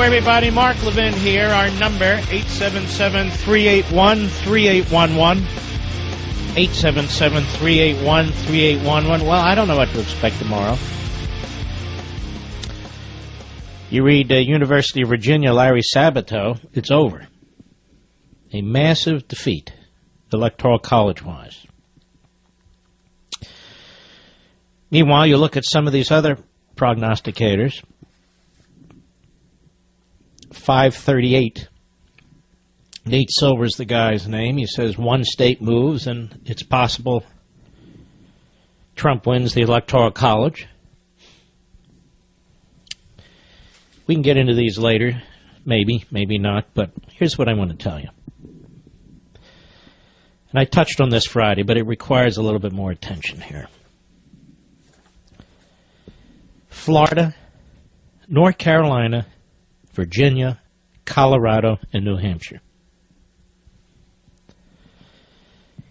Hello, everybody. Mark Levin here. Our number, 877-381-3811. 877-381-3811. Well, I don't know what to expect tomorrow. You read University of Virginia, Larry Sabato, it's over. A massive defeat, electoral college-wise. Meanwhile, you look at some of these other prognosticators. 538. Nate Silver's the guy's name. He says one state moves and it's possible Trump wins the Electoral College. We can get into these later. Maybe, maybe not. But here's what I want to tell you. And I touched on this Friday, but it requires a little bit more attention here. Florida, North Carolina, Virginia, Colorado, and New Hampshire.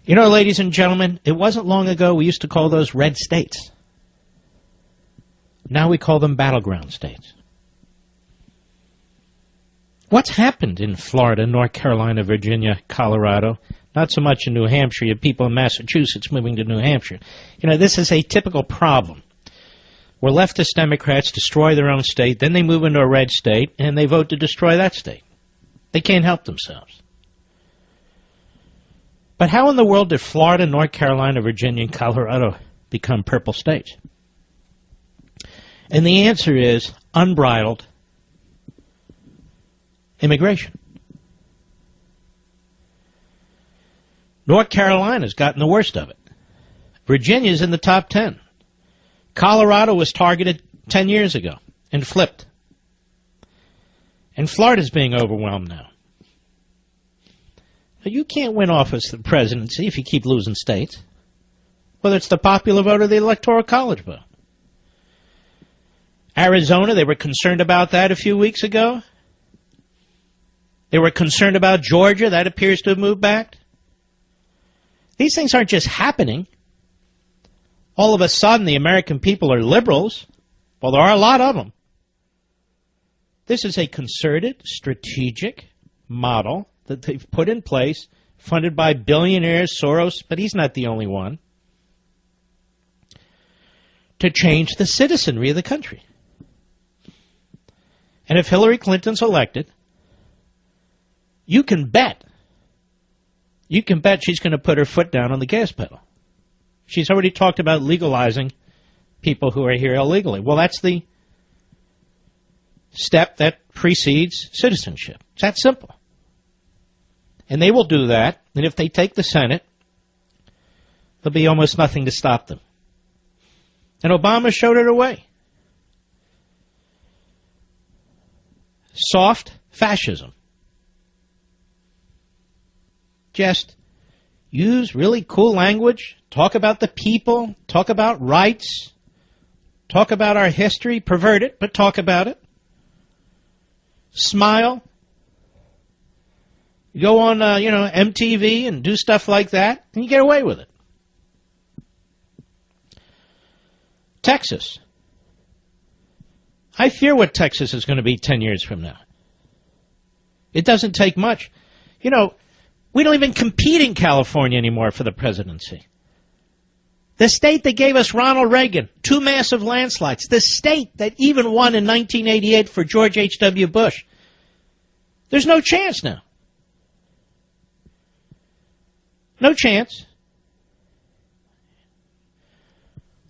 You know, ladies and gentlemen, it wasn't long ago we used to call those red states. Now we call them battleground states. What's happened in Florida, North Carolina, Virginia, Colorado? Not so much in New Hampshire. You have people in Massachusetts moving to New Hampshire. You know, this is a typical problem where leftist Democrats destroy their own state, then they move into a red state, and they vote to destroy that state. They can't help themselves. But how in the world did Florida, North Carolina, Virginia, and Colorado become purple states? And the answer is unbridled immigration. North Carolina's gotten the worst of it. Virginia's in the top 10. Colorado was targeted 10 years ago and flipped. And Florida's being overwhelmed now. You can't win office, the presidency, if you keep losing states, whether it's the popular vote or the Electoral College vote. Arizona, they were concerned about that a few weeks ago. They were concerned about Georgia. That appears to have moved back. These things aren't just happening. All of a sudden, the American people are liberals. Well, there are a lot of them. This is a concerted, strategic model that they've put in place, funded by billionaires, Soros, but he's not the only one, to change the citizenry of the country. And if Hillary Clinton's elected, you can bet she's going to put her foot down on the gas pedal. She's already talked about legalizing people who are here illegally. Well, that's the step that precedes citizenship. It's that simple. And they will do that, and if they take the Senate, there'll be almost nothing to stop them. And Obama showed it away. Soft fascism. Just use really cool language, talk about the people, talk about rights, talk about our history, pervert it, but talk about it. Smile. You go on, MTV and do stuff like that, and you get away with it. Texas. I fear what Texas is going to be 10 years from now. It doesn't take much. You know, we don't even compete in California anymore for the presidency. The state that gave us Ronald Reagan, 2 massive landslides. The state that even won in 1988 for George H.W. Bush. There's no chance now. No chance.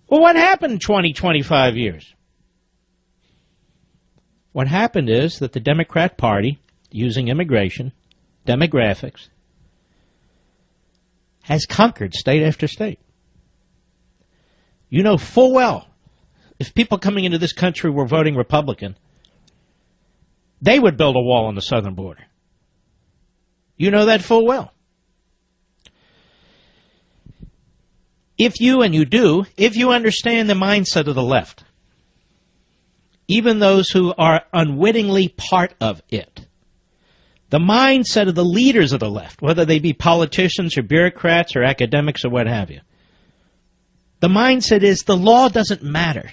Well, what happened in 20, 25 years? What happened is that the Democrat Party, using immigration, demographics, has conquered state after state. You know full well, if people coming into this country were voting Republican, they would build a wall on the southern border. You know that full well. If you understand the mindset of the left, even those who are unwittingly part of it, the mindset of the leaders of the left, whether they be politicians or bureaucrats or academics or what have you, the mindset is the law doesn't matter.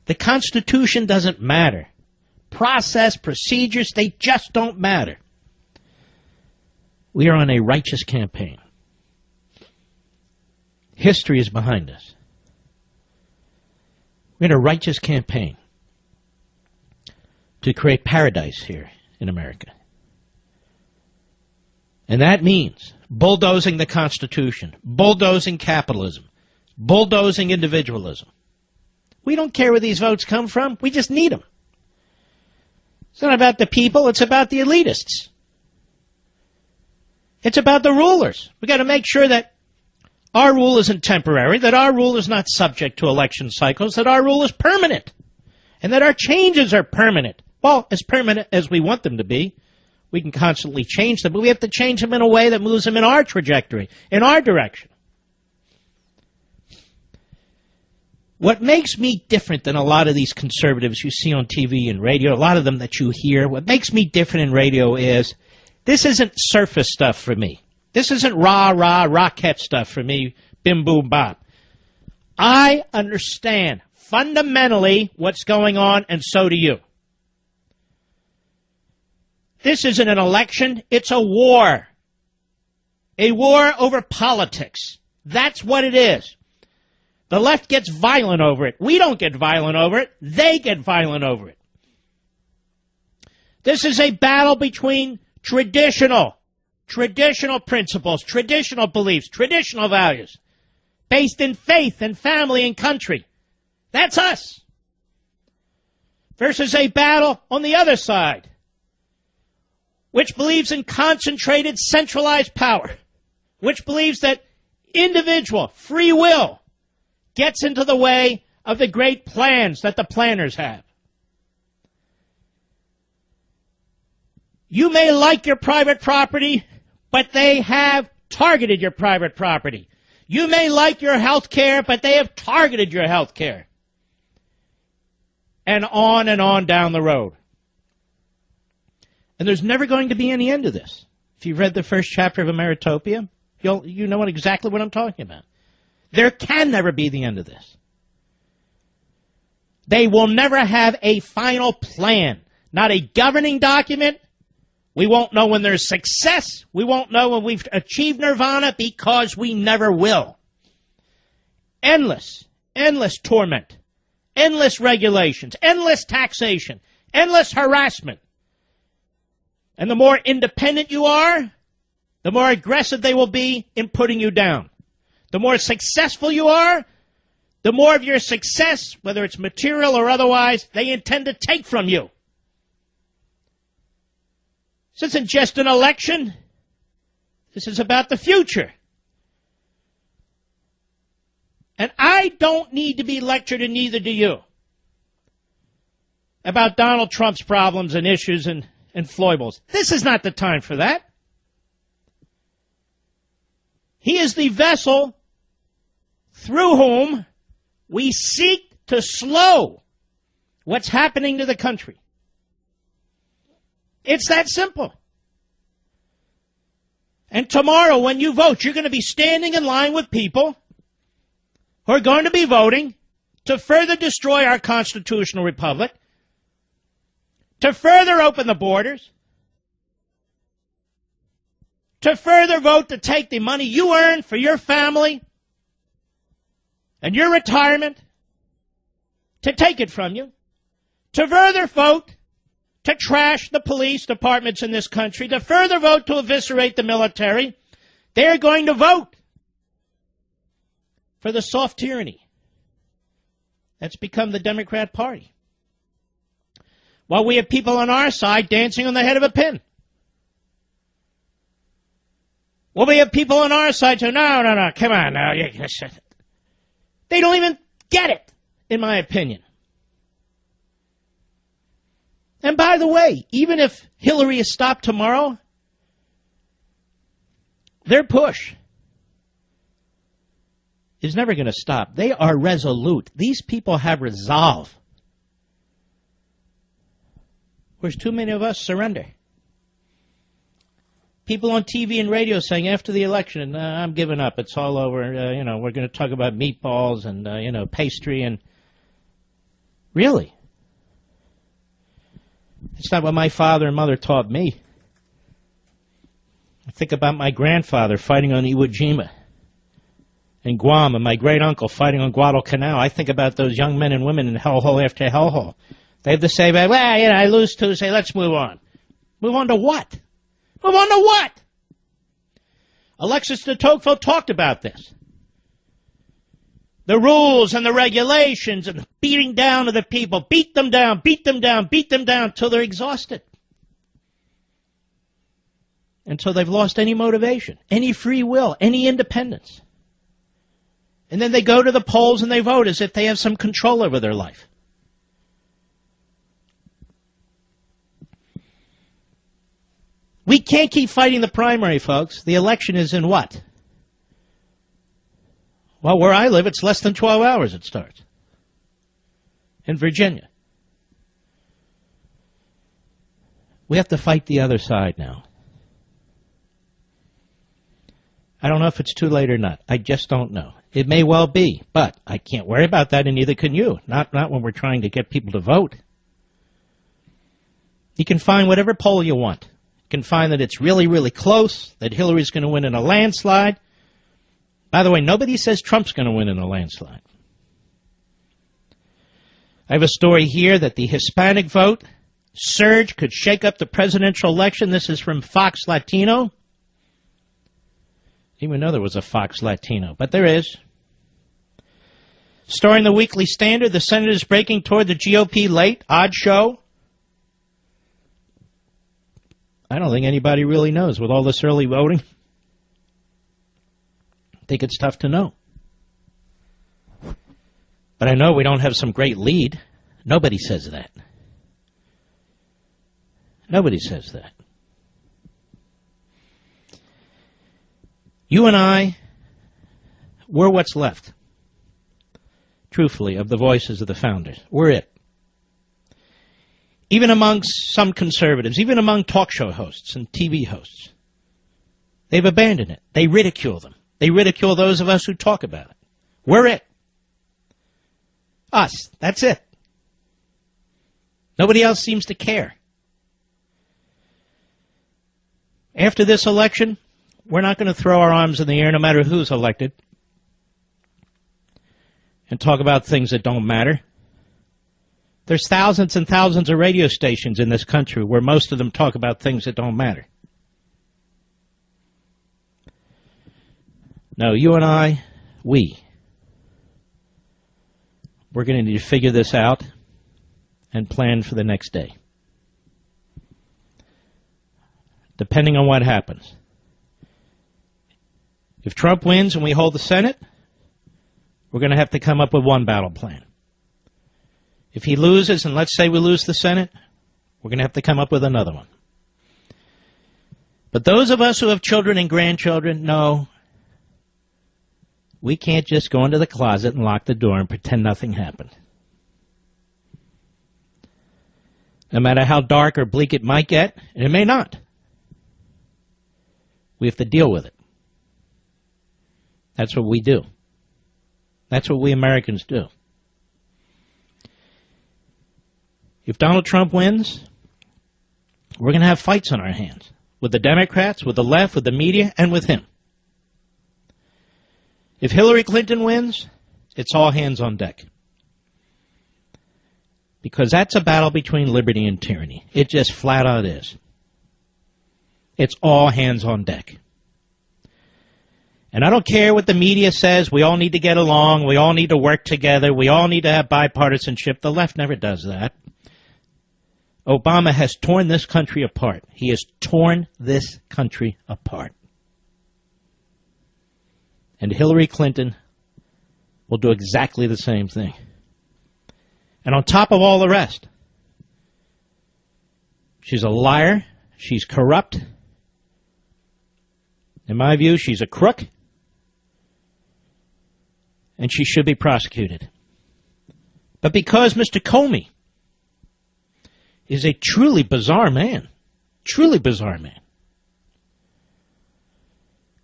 The Constitution doesn't matter. process, procedures, they just don't matter. We are on a righteous campaign. History is behind us. We're in a righteous campaign to create paradise here in America. And that means bulldozing the Constitution, bulldozing capitalism, bulldozing individualism. We don't care where these votes come from. We just need them. It's not about the people. It's about the elitists. It's about the rulers. We've got to make sure that our rule isn't temporary, that our rule is not subject to election cycles, that our rule is permanent, and that our changes are permanent. Well, as permanent as we want them to be. We can constantly change them, but we have to change them in a way that moves them in our trajectory, in our direction. What makes me different than a lot of these conservatives you see on TV and radio, a lot of them that you hear, what makes me different in radio is this isn't surface stuff for me. This isn't rah-rah, rocket stuff for me, bim-boom-bop. I understand fundamentally what's going on, and so do you. This isn't an election, it's a war. A war over politics. That's what it is. The left gets violent over it. We don't get violent over it. They get violent over it. This is a battle between traditional principles, traditional beliefs, traditional values, based in faith and family and country. That's us. Versus a battle on the other side, which believes in concentrated, centralized power, which believes that individual free will gets into the way of the great plans that the planners have. You may like your private property, but they have targeted your private property. You may like your health care, but they have targeted your health care. And on down the road. And there's never going to be any end to this. If you've read the first chapter of Emeritopia, you know exactly what I'm talking about. There can never be the end of this. They will never have a final plan, not a governing document. We won't know when there's success. We won't know when we've achieved nirvana because we never will. Endless torment, endless regulations, endless taxation, endless harassment. And the more independent you are, the more aggressive they will be in putting you down. The more successful you are, the more of your success, whether it's material or otherwise, they intend to take from you. This isn't just an election. This is about the future. And I don't need to be lectured, and neither do you, about Donald Trump's problems and issues and foibles. This is not the time for that. He is the vessel through whom we seek to slow what's happening to the country. It's that simple. And tomorrow when you vote, you're going to be standing in line with people who are going to be voting to further destroy our constitutional republic, to further open the borders, to further vote to take the money you earn for your family and your retirement, to take it from you, to further vote to trash the police departments in this country, to further vote to eviscerate the military. They're going to vote for the soft tyranny that's become the Democrat Party. While we have people on our side dancing on the head of a pin. Well, we have people on our side saying, no, come on now. They don't even get it, in my opinion. And by the way, even if Hillary is stopped tomorrow, their push is never going to stop. They are resolute. These people have resolve. Whereas too many of us surrender. People on TV and radio saying after the election, I'm giving up. It's all over. We're going to talk about meatballs and, pastry and... Really? It's not what my father and mother taught me. I think about my grandfather fighting on Iwo Jima and Guam, and my great-uncle fighting on Guadalcanal. I think about those young men and women in hellhole after hellhole. They have to say, well, I lose Tuesday, let's move on. Move on to what? Move on to what? Alexis de Tocqueville talked about this. The rules and the regulations and the beating down of the people. Beat them down, beat them down, beat them down until they're exhausted. Until they've lost any motivation, any free will, any independence. And then they go to the polls and they vote as if they have some control over their life. We can't keep fighting the primary, folks. The election is in what? Well, where I live, it's less than 12 hours it starts. In Virginia. We have to fight the other side now. I don't know if it's too late or not. I just don't know. It may well be, but I can't worry about that, and neither can you. Not when we're trying to get people to vote. You can find whatever poll you want. You can find that it's really, really close, that Hillary's going to win in a landslide. By the way, nobody says Trump's going to win in a landslide. I have a story here that the Hispanic vote surge could shake up the presidential election. This is from Fox Latino. Didn't even know there was a Fox Latino, but there is. Story in the Weekly Standard, the Senate is breaking toward the GOP late. Odd show. I don't think anybody really knows with all this early voting. I think it's tough to know. But I know we don't have some great lead. Nobody says that. Nobody says that. You and I, we're what's left, truthfully, of the voices of the founders. We're it. Even amongst some conservatives, even among talk show hosts and TV hosts, they've abandoned it. They ridicule them. They ridicule those of us who talk about it. We're it. Us. That's it. Nobody else seems to care. After this election, we're not going to throw our arms in the air no matter who's elected and talk about things that don't matter. There's thousands and thousands of radio stations in this country where most of them talk about things that don't matter. No, you and I, we're going to need to figure this out and plan for the next day. Depending on what happens. If Trump wins and we hold the Senate, we're going to have to come up with one battle plan. If he loses, and let's say we lose the Senate, we're going to have to come up with another one. But those of us who have children and grandchildren know we can't just go into the closet and lock the door and pretend nothing happened. No matter how dark or bleak it might get, and it may not, we have to deal with it. That's what we do. That's what we Americans do. If Donald Trump wins, we're going to have fights on our hands with the Democrats, with the left, with the media, and with him. If Hillary Clinton wins, it's all hands on deck. Because that's a battle between liberty and tyranny. It just flat out is. It's all hands on deck. And I don't care what the media says. We all need to get along. We all need to work together. We all need to have bipartisanship. The left never does that. Obama has torn this country apart. He has torn this country apart. And Hillary Clinton will do exactly the same thing. And on top of all the rest, she's a liar. She's corrupt. In my view, she's a crook. And she should be prosecuted. But because Mr. Comey is a truly bizarre man,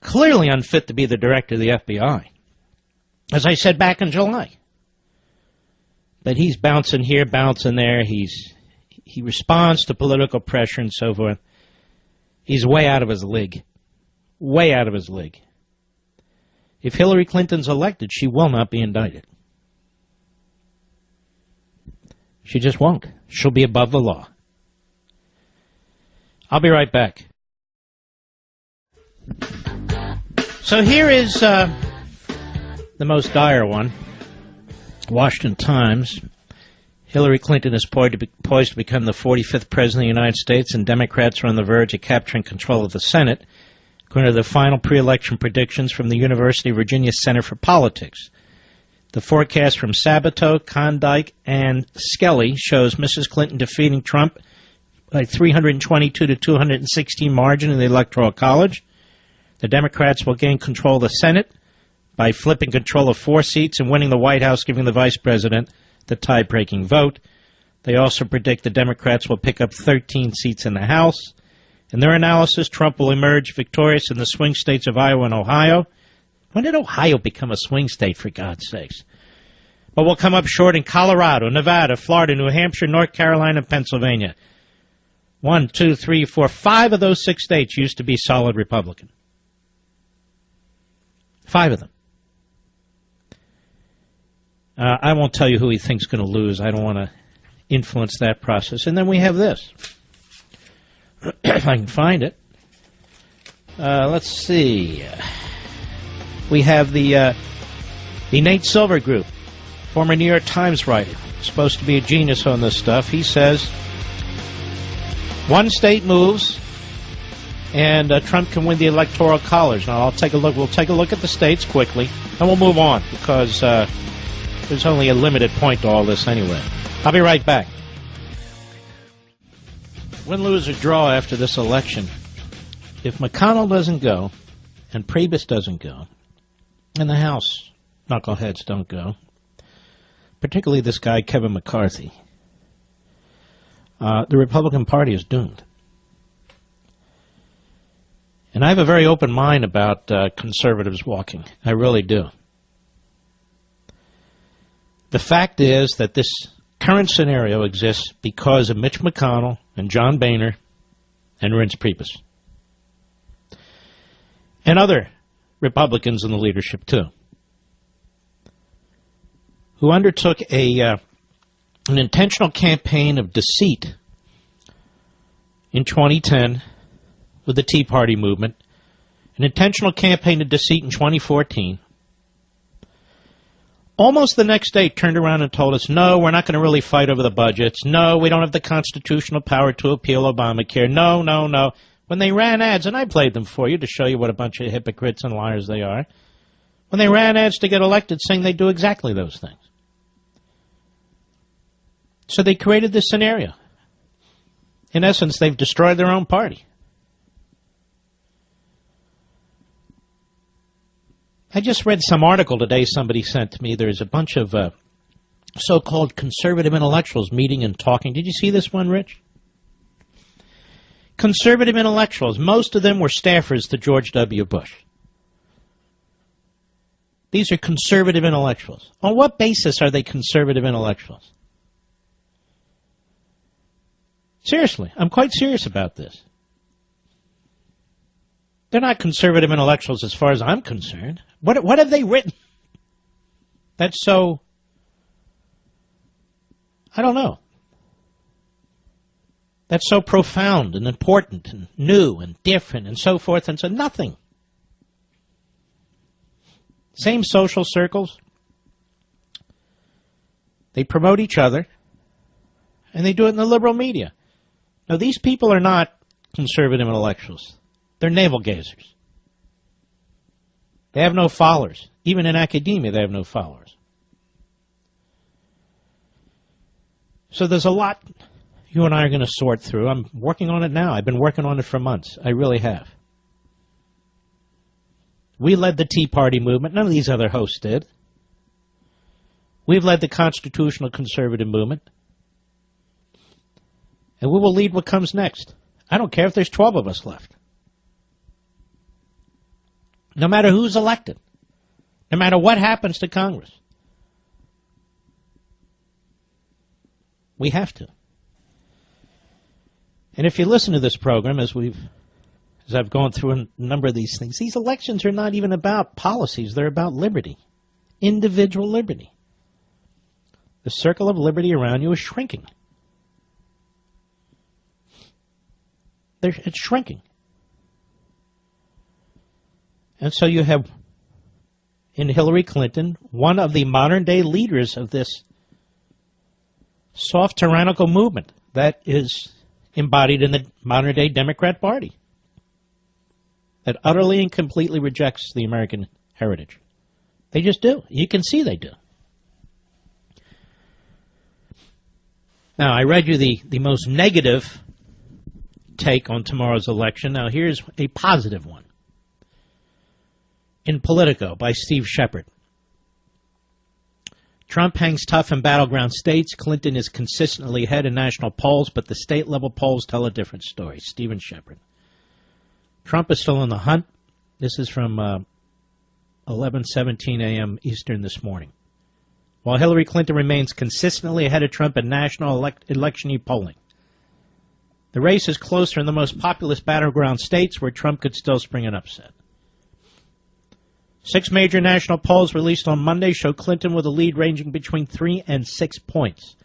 clearly unfit to be the director of the FBI, as I said back in July. But he's bouncing here, bouncing there. He's he responds to political pressure and so forth. He's way out of his league. Way out of his league. If Hillary Clinton's elected, she will not be indicted. She just won't. She'll be above the law. I'll be right back. So here is the most dire one. Washington Times. Hillary Clinton is poised to become the 45th president of the United States, and Democrats are on the verge of capturing control of the Senate, according to the final pre-election predictions from the University of Virginia Center for Politics. The forecast from Sabato, Klondike, and Skelly shows Mrs. Clinton defeating Trump by 322 to 216 margin in the Electoral College. The Democrats will gain control of the Senate by flipping control of 4 seats and winning the White House, giving the vice president the tie-breaking vote. They also predict the Democrats will pick up 13 seats in the House. In their analysis, Trump will emerge victorious in the swing states of Iowa and Ohio. When did Ohio become a swing state, for God's sakes? But will come up short in Colorado, Nevada, Florida, New Hampshire, North Carolina, and Pennsylvania. 1, 2, 3, 4, 5 of those 6 states used to be solid Republican. 5 of them. I won't tell you who he thinks is going to lose. I don't want to influence that process. And then we have this. If I can find it. Let's see. We have the Nate Silver Group, former New York Times writer, supposed to be a genius on this stuff. He says, one state moves, and Trump can win the Electoral College. Now, We'll take a look at the states quickly, and we'll move on, because there's only a limited point to all this anyway. I'll be right back. Win, lose, or draw after this election. If McConnell doesn't go, and Priebus doesn't go, and the House knuckleheads don't go, particularly this guy Kevin McCarthy, the Republican Party is doomed. And I have a very open mind about conservatives walking. I really do. The fact is that this current scenario exists because of Mitch McConnell and John Boehner and Reince Priebus. And other Republicans in the leadership, too, who undertook an intentional campaign of deceit in 2010 with the Tea Party movement, an intentional campaign of deceit in 2014. Almost the next day turned around and told us, no, we're not going to really fight over the budgets. No, we don't have the constitutional power to appeal Obamacare. No, no, no. When they ran ads, and I played them for you to show you what a bunch of hypocrites and liars they are, when they ran ads to get elected saying they do exactly those things. So they created this scenario. In essence, they've destroyed their own party. I just read some article today somebody sent to me. There's a bunch of so-called conservative intellectuals meeting and talking. Did you see this one, Rich? Conservative intellectuals. Most of them were staffers to George W. Bush. These are conservative intellectuals. On what basis are they conservative intellectuals? Seriously, I'm quite serious about this. They're not conservative intellectuals as far as I'm concerned. What have they written that's so, I don't know, that's so profound and important and new and different and so forth and so nothing. Same social circles. They promote each other, and they do it in the liberal media. Now, these people are not conservative intellectuals. They're navel-gazers. They have no followers. Even in academia, they have no followers. So there's a lot you and I are going to sort through. I'm working on it now. I've been working on it for months. I really have. We led the Tea Party movement. None of these other hosts did. We've led the constitutional conservative movement. And we will lead what comes next. I don't care if there's 12 of us left. No matter who's elected. No matter what happens to Congress. We have to. And if you listen to this program, as I've gone through a number of these things, these elections are not even about policies. They're about liberty, individual liberty. The circle of liberty around you is shrinking. It's shrinking. And so you have, in Hillary Clinton, one of the modern-day leaders of this soft tyrannical movement that is embodied in the modern-day Democrat Party that utterly and completely rejects the American heritage. They just do. You can see they do. Now, I read you the most negative take on tomorrow's election. Now, here's a positive one. In Politico by Steve Shepard. Trump hangs tough in battleground states. Clinton is consistently ahead in national polls, but the state-level polls tell a different story. Stephen Shepard. Trump is still in the hunt. This is from 11:17 a.m. Eastern this morning. While Hillary Clinton remains consistently ahead of Trump in national election polling. The race is closer in the most populous battleground states where Trump could still spring an upset. 6 major national polls released on Monday show Clinton with a lead ranging between 3 and 6 points.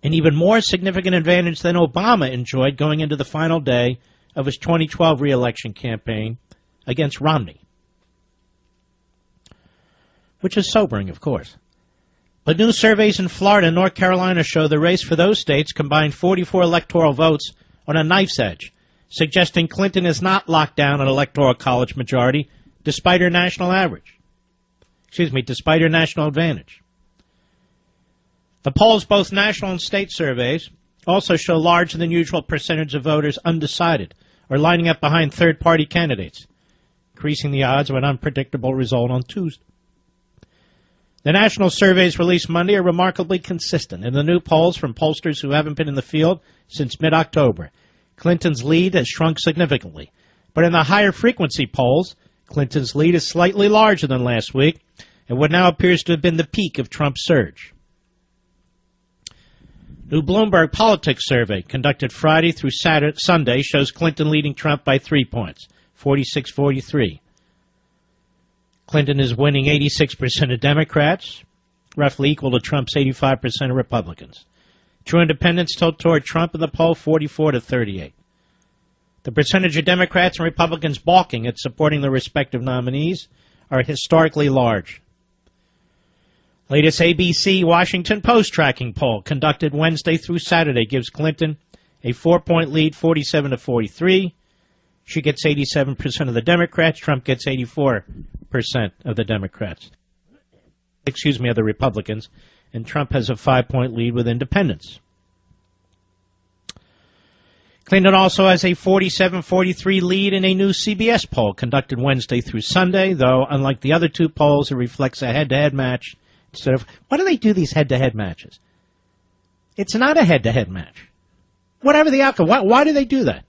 An even more significant advantage than Obama enjoyed going into the final day of his 2012 re-election campaign against Romney. Which is sobering, of course. But new surveys in Florida and North Carolina show the race for those states combined 44 electoral votes on a knife's edge, suggesting Clinton is not locked down an electoral college majority despite her national despite her national advantage. The polls, both national and state surveys, also show larger than usual percentage of voters undecided or lining up behind third-party candidates, increasing the odds of an unpredictable result on Tuesday. The national surveys released Monday are remarkably consistent. In the new polls from pollsters who haven't been in the field since mid-October, Clinton's lead has shrunk significantly. But in the higher frequency polls, Clinton's lead is slightly larger than last week, and what now appears to have been the peak of Trump's surge. New Bloomberg Politics survey conducted Friday through Sunday shows Clinton leading Trump by 3 points, 46-43. Clinton is winning 86% of Democrats, roughly equal to Trump's 85% of Republicans. True independents tilt toward Trump in the poll 44-38. The percentage of Democrats and Republicans balking at supporting their respective nominees are historically large. Latest ABC Washington Post tracking poll conducted Wednesday through Saturday gives Clinton a 4-point lead, 47-43. She gets 87% of the Democrats. Trump gets 84% of the Democrats. Of the Republicans. And Trump has a 5-point lead with independents. Clinton also has a 47-43 lead in a new CBS poll conducted Wednesday through Sunday, though unlike the other two polls, it reflects a head-to-head match instead of... Why do they do these head-to-head matches? It's not a head-to-head match. Whatever the outcome, why do they do that?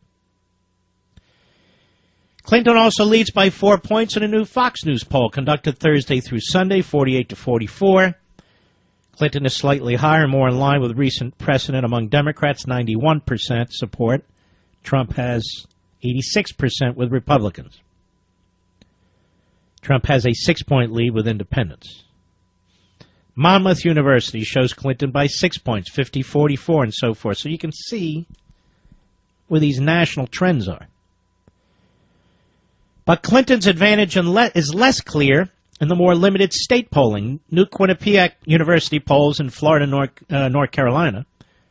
Clinton also leads by 4 points in a new Fox News poll conducted Thursday through Sunday, 48-44. Clinton is slightly higher, more in line with recent precedent among Democrats, 91% support. Trump has 86% with Republicans. Trump has a 6-point lead with independents. Monmouth University shows Clinton by 6 points, 50-44, and so forth. So you can see where these national trends are. But Clinton's advantage is less clear in the more limited state polling. New Quinnipiac University polls in Florida and North Carolina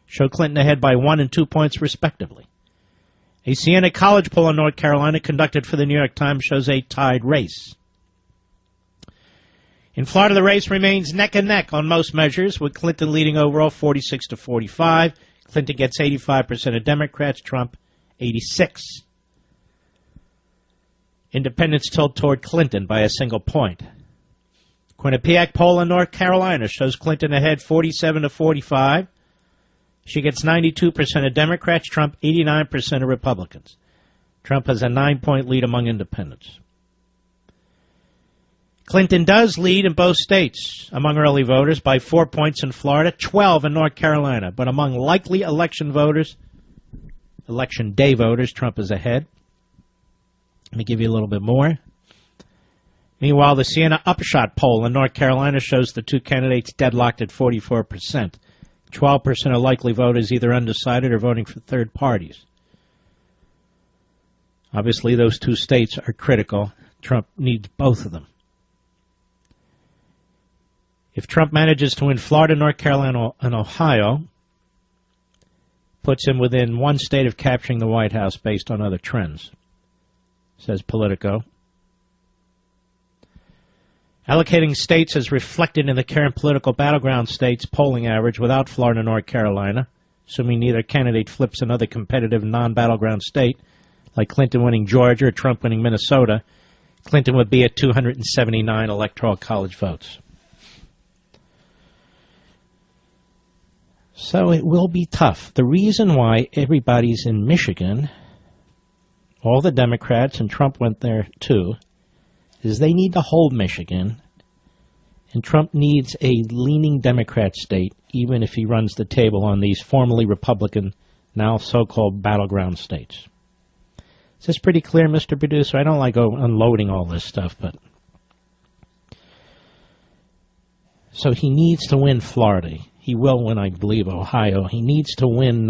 show Clinton ahead by 1 and 2 points respectively. A Siena College poll in North Carolina conducted for the New York Times shows a tied race. In Florida, the race remains neck and neck on most measures, with Clinton leading overall 46-45. Clinton gets 85% of Democrats, Trump 86%. Independents tilt toward Clinton by a single point. Quinnipiac poll in North Carolina shows Clinton ahead 47-45. She gets 92% of Democrats, Trump 89% of Republicans. Trump has a 9-point lead among independents. Clinton does lead in both states among early voters by 4 points in Florida, 12 in North Carolina. But among likely election voters, election day voters, Trump is ahead. Let me give you a little bit more. Meanwhile, the Siena Upshot poll in North Carolina shows the two candidates deadlocked at 44%. 12% of likely voters either undecided or voting for third parties. Obviously, those two states are critical. Trump needs both of them. If Trump manages to win Florida, North Carolina, and Ohio, puts him within one state of capturing the White House based on other trends, says Politico. Allocating states as reflected in the current political battleground states polling average without Florida and North Carolina, assuming neither candidate flips another competitive non-battleground state, like Clinton winning Georgia or Trump winning Minnesota, Clinton would be at 279 electoral college votes. So it will be tough. The reason why everybody's in Michigan, all the Democrats, and Trump went there too, is they need to hold Michigan, and Trump needs a leaning Democrat state, even if he runs the table on these formerly Republican, now so-called battleground states. Is this pretty clear, Mr. Producer? I don't like unloading all this stuff, but... So he needs to win Florida. He will win, I believe, Ohio. He needs to win,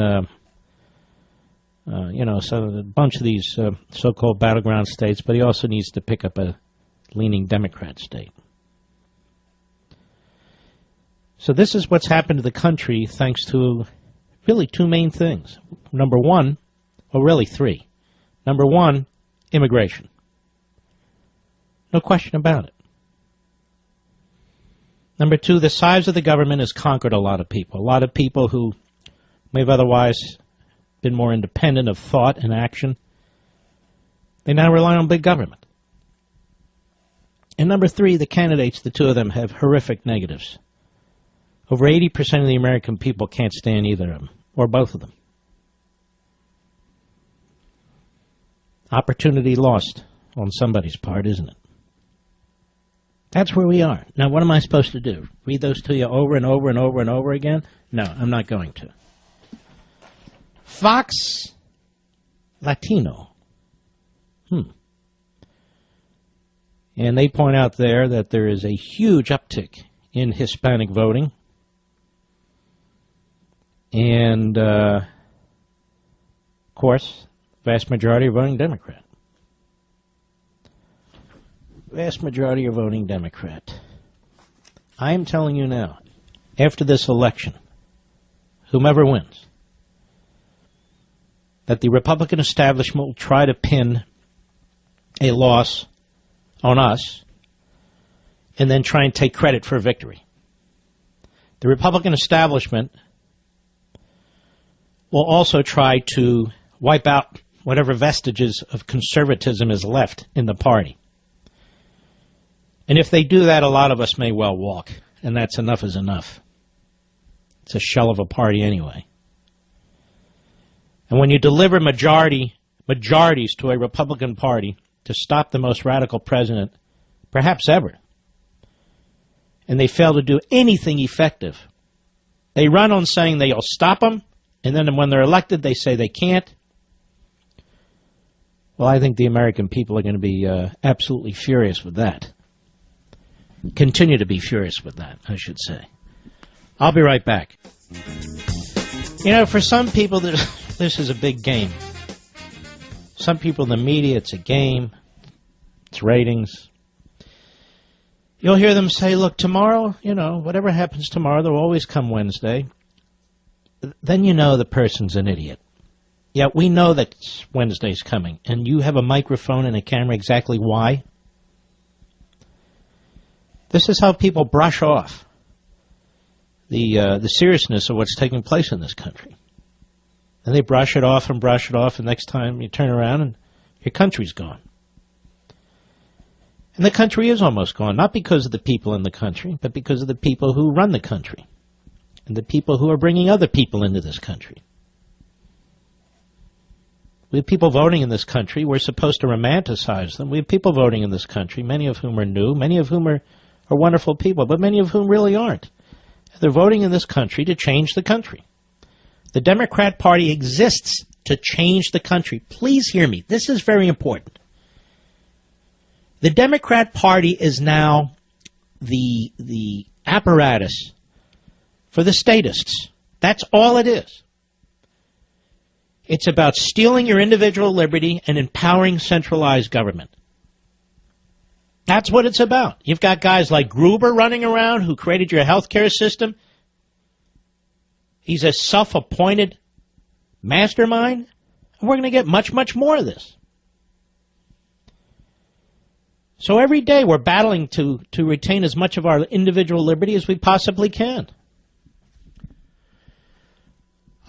so a bunch of these so-called battleground states, but he also needs to pick up a leaning Democrat state. So this is what's happened to the country thanks to really two main things. Number one, well, really three. Number one, immigration. No question about it. Number two, the size of the government has conquered a lot of people. A lot of people who may have otherwise been more independent of thought and action. They now rely on big government. And number three, the candidates, the two of them, have horrific negatives. Over 80% of the American people can't stand either of them, or both of them. Opportunity lost on somebody's part, isn't it? That's where we are. Now, what am I supposed to do? Read those to you over and over and over and over again? No, I'm not going to. Fox Latino. And they point out there that there is a huge uptick in Hispanic voting. And, of course, vast majority are voting Democrat. Vast majority are voting Democrat. I am telling you now, after this election, whomever wins, that the Republican establishment will try to pin a loss on us and then try and take credit for a victory. The Republican establishment will also try to wipe out whatever vestiges of conservatism is left in the party. And if they do that, a lot of us may well walk, and that's enough is enough. It's a shell of a party anyway. And when you deliver majorities to a Republican Party to stop the most radical president, perhaps ever, and they fail to do anything effective, they run on saying they'll stop them, and then when they're elected, they say they can't. Well, I think the American people are going to be absolutely furious with that. Continue to be furious with that, I should say. I'll be right back. You know, for some people, this is a big game. Some people in the media, it's a game. It's ratings. You'll hear them say, look, tomorrow, whatever happens tomorrow, there'll always come Wednesday. Then you know the person's an idiot. Yeah, we know that Wednesday's coming, and you have a microphone and a camera. Exactly why? This is how people brush off the seriousness of what's taking place in this country. And they brush it off, and next time you turn around and your country's gone. And the country is almost gone, not because of the people in the country, but because of the people who run the country and the people who are bringing other people into this country. We have people voting in this country. We're supposed to romanticize them. We have people voting in this country, many of whom are new, many of whom are wonderful people, but many of whom really aren't. They're voting in this country to change the country. The Democrat Party exists to change the country. Please hear me. This is very important. The Democrat Party is now the apparatus for the statists. That's all it is. It's about stealing your individual liberty and empowering centralized government. That's what it's about. You've got guys like Gruber running around who created your health care system. He's a self-appointed mastermind. And we're going to get much, much more of this. So every day we're battling to retain as much of our individual liberty as we possibly can.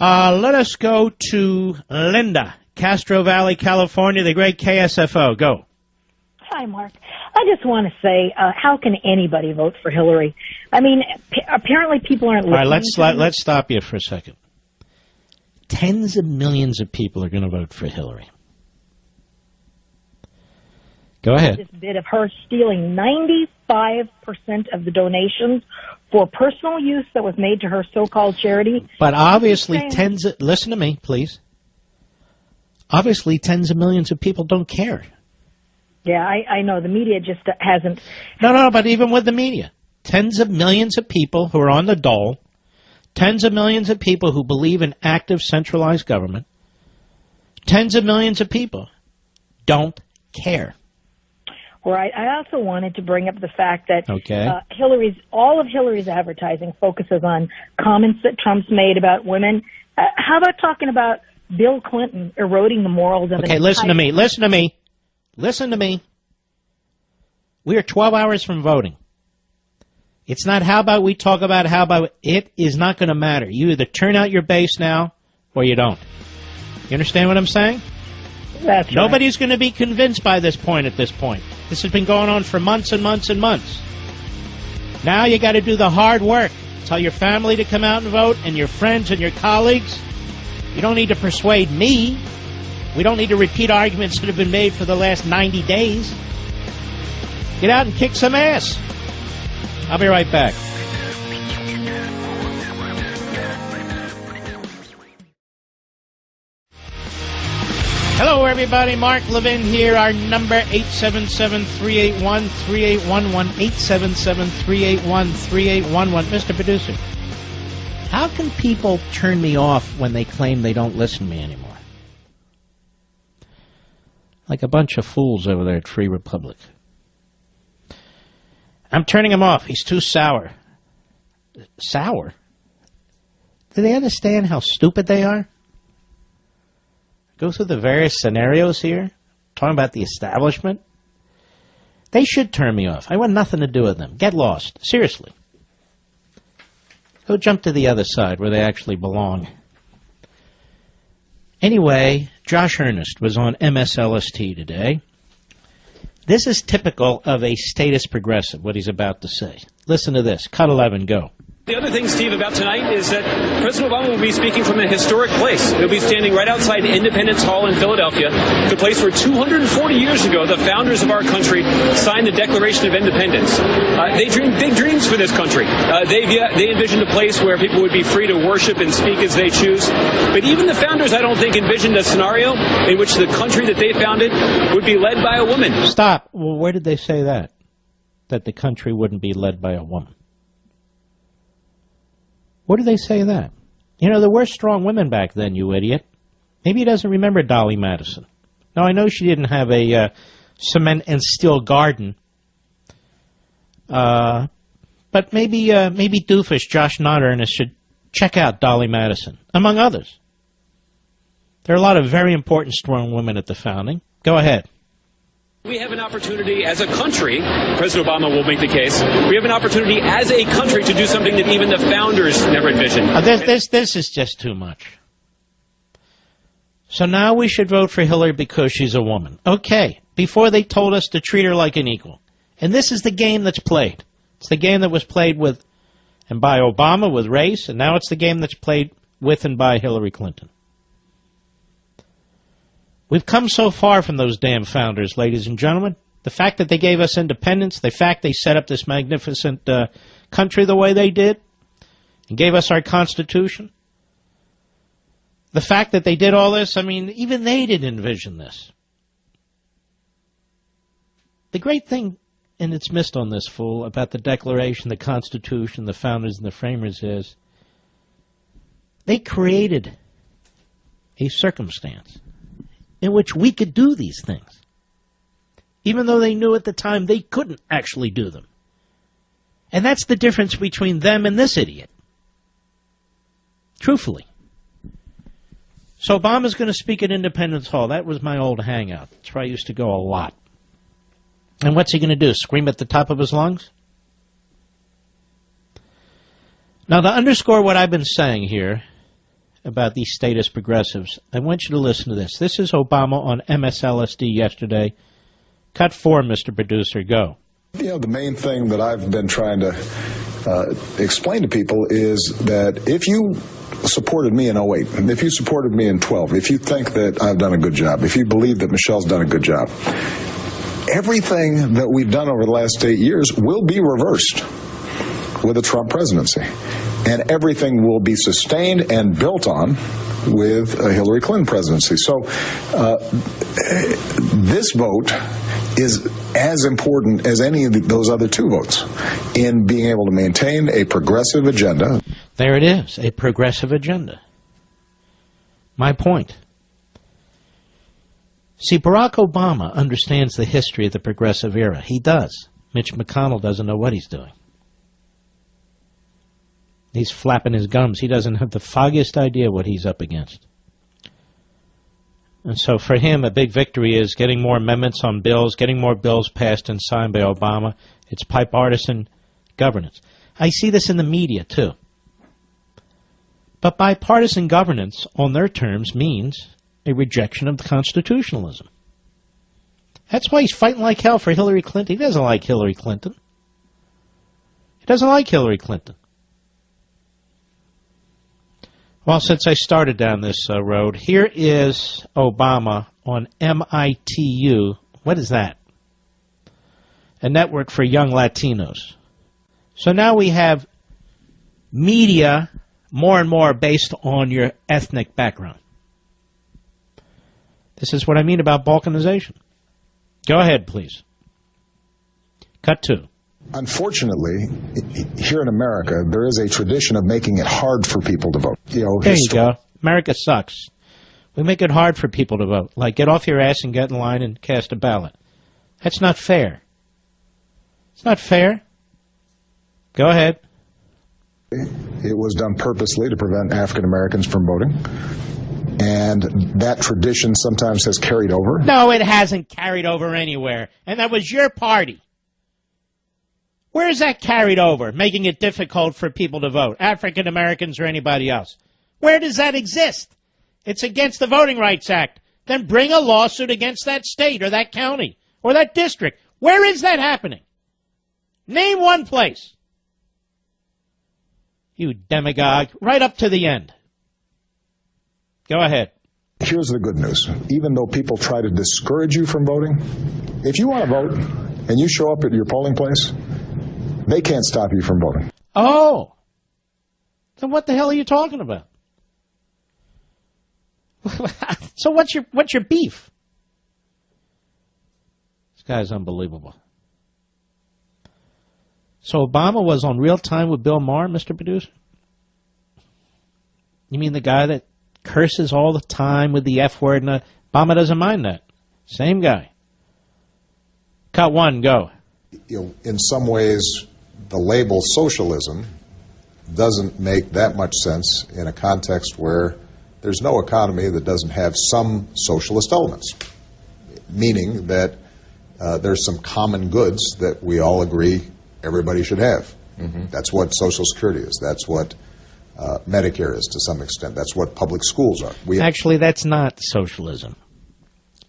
Let us go to Linda, Castro Valley, California, the great KSFO. Go. Hi, Mark. I just want to say, how can anybody vote for Hillary? I mean, apparently people aren't listening. All right, let's stop you for a second. Tens of millions of people are going to vote for Hillary. Go ahead. This bit of her stealing 95% of the donations for personal use that was made to her so-called charity. But obviously listen to me, please. Obviously tens of millions of people don't care. Yeah, I know. The media just hasn't. No, but even with the media. Tens of millions of people who are on the dole, tens of millions of people who believe in active centralized government, tens of millions of people don't care. Right. I also wanted to bring up the fact that okay. all of Hillary's advertising focuses on comments that Trump's made about women. How about talking about Bill Clinton eroding the morals of Okay, listen to me. We are 12 hours from voting. It's not how about we talk about how about it is not going to matter. You either turn out your base now or you don't. You understand what I'm saying? That's right. Nobody's going to be convinced by this point at this point. This has been going on for months and months and months. Now you got to do the hard work. Tell your family to come out and vote and your friends and your colleagues. You don't need to persuade me. We don't need to repeat arguments that have been made for the last 90 days. Get out and kick some ass. I'll be right back. Hello, everybody. Mark Levin here. Our number, 877-381-3811, 877-381-3811. Mr. Producer, how can people turn me off when they claim they don't listen to me anymore? Like a bunch of fools over there at Free Republic. I'm turning him off. He's too sour. Sour? Do they understand how stupid they are? Go through the various scenarios here, talking about the establishment. They should turn me off. I want nothing to do with them. Get lost. Seriously. Go jump to the other side where they actually belong. Anyway, Josh Earnest was on MSLST today. This is typical of a statist progressive, what he's about to say. Listen to this. Cut 11, go. The other thing, Steve, about tonight is that President Obama will be speaking from a historic place. He'll be standing right outside Independence Hall in Philadelphia, the place where 240 years ago the founders of our country signed the Declaration of Independence. They dreamed big dreams for this country. They envisioned a place where people would be free to worship and speak as they choose. But even the founders, I don't think, envisioned a scenario in which the country that they founded would be led by a woman. Stop. Well, where did they say that? That the country wouldn't be led by a woman? Where do they say that? You know, there were strong women back then, you idiot. Maybe he doesn't remember Dolly Madison. Now, I know she didn't have a cement and steel garden. But maybe doofus Josh Earnest should check out Dolly Madison, among others. There are a lot of very important strong women at the founding. Go ahead. We have an opportunity as a country, President Obama will make the case, we have an opportunity as a country to do something that even the founders never envisioned. This is just too much. So now we should vote for Hillary because she's a woman. Okay, before they told us to treat her like an equal. And this is the game that's played. It's the game that was played with and by Obama with race, and now it's the game that's played with and by Hillary Clinton. We've come so far from those damn founders, ladies and gentlemen. The fact that they gave us independence, the fact they set up this magnificent country the way they did, and gave us our Constitution, The fact that they did all this, I mean, even they didn't envision this. The great thing, and it's missed on this fool, about the Declaration, the Constitution, the founders and the framers is they created a circumstance in which we could do these things, even though they knew at the time they couldn't actually do them. And that's the difference between them and this idiot. Truthfully. So Obama's going to speak at Independence Hall. That was my old hangout. That's where I used to go a lot. And what's he going to do? Scream at the top of his lungs? Now, to underscore what I've been saying here about these statist progressives, I want you to listen to this. This is Obama on MSLSD yesterday. Cut 4, Mr. Producer. Go. You know, the main thing that I've been trying to explain to people is that if you supported me in 08, and if you supported me in 12, if you think that I've done a good job, if you believe that Michelle's done a good job, everything that we've done over the last 8 years will be reversed with a Trump presidency. And everything will be sustained and built on with a Hillary Clinton presidency. So this vote is as important as any of those other two votes in being able to maintain a progressive agenda. There it is, a progressive agenda. My point. See, Barack Obama understands the history of the progressive era. He does. Mitch McConnell doesn't know what he's doing. He's flapping his gums. He doesn't have the foggiest idea what he's up against. And so for him, a big victory is getting more amendments on bills, getting more bills passed and signed by Obama. It's bipartisan governance. I see this in the media, too. But bipartisan governance, on their terms, means a rejection of the constitutionalism. That's why he's fighting like hell for Hillary Clinton. He doesn't like Hillary Clinton. He doesn't like Hillary Clinton. Well, since I started down this road, here is Obama on MITU. What is that? A network for young Latinos. So now we have media more and more based on your ethnic background. This is what I mean about balkanization. Go ahead, please. Cut 2. Unfortunately, here in America, there is a tradition of making it hard for people to vote. There you go. America sucks. We make it hard for people to vote. Like, get off your ass and get in line and cast a ballot. That's not fair. It's not fair. Go ahead. It was done purposely to prevent African Americans from voting. And that tradition sometimes has carried over. No, it hasn't carried over anywhere. And that was your party. Where is that carried over, making it difficult for people to vote, African Americans or anybody else? Where does that exist? It's against the Voting Rights Act. Then bring a lawsuit against that state or that county or that district. Where is that happening? Name one place. You demagogue, right up to the end. Go ahead. Here's the good news. Even though people try to discourage you from voting, if you want to vote and you show up at your polling place, they can't stop you from voting. Oh. Then what the hell are you talking about? So what's your beef? This guy's unbelievable. So Obama was on Real Time with Bill Maher, Mr. Producer? You mean the guy that curses all the time with the F word? And Obama doesn't mind that. Same guy. Cut 1, go. In some ways, the label socialism doesn't make that much sense in a context where there's no economy that doesn't have some socialist elements, meaning that there's some common goods that we all agree everybody should have. Mm-hmm. That's what Social Security is. That's what Medicare is to some extent. That's what public schools are. Actually, that's not socialism.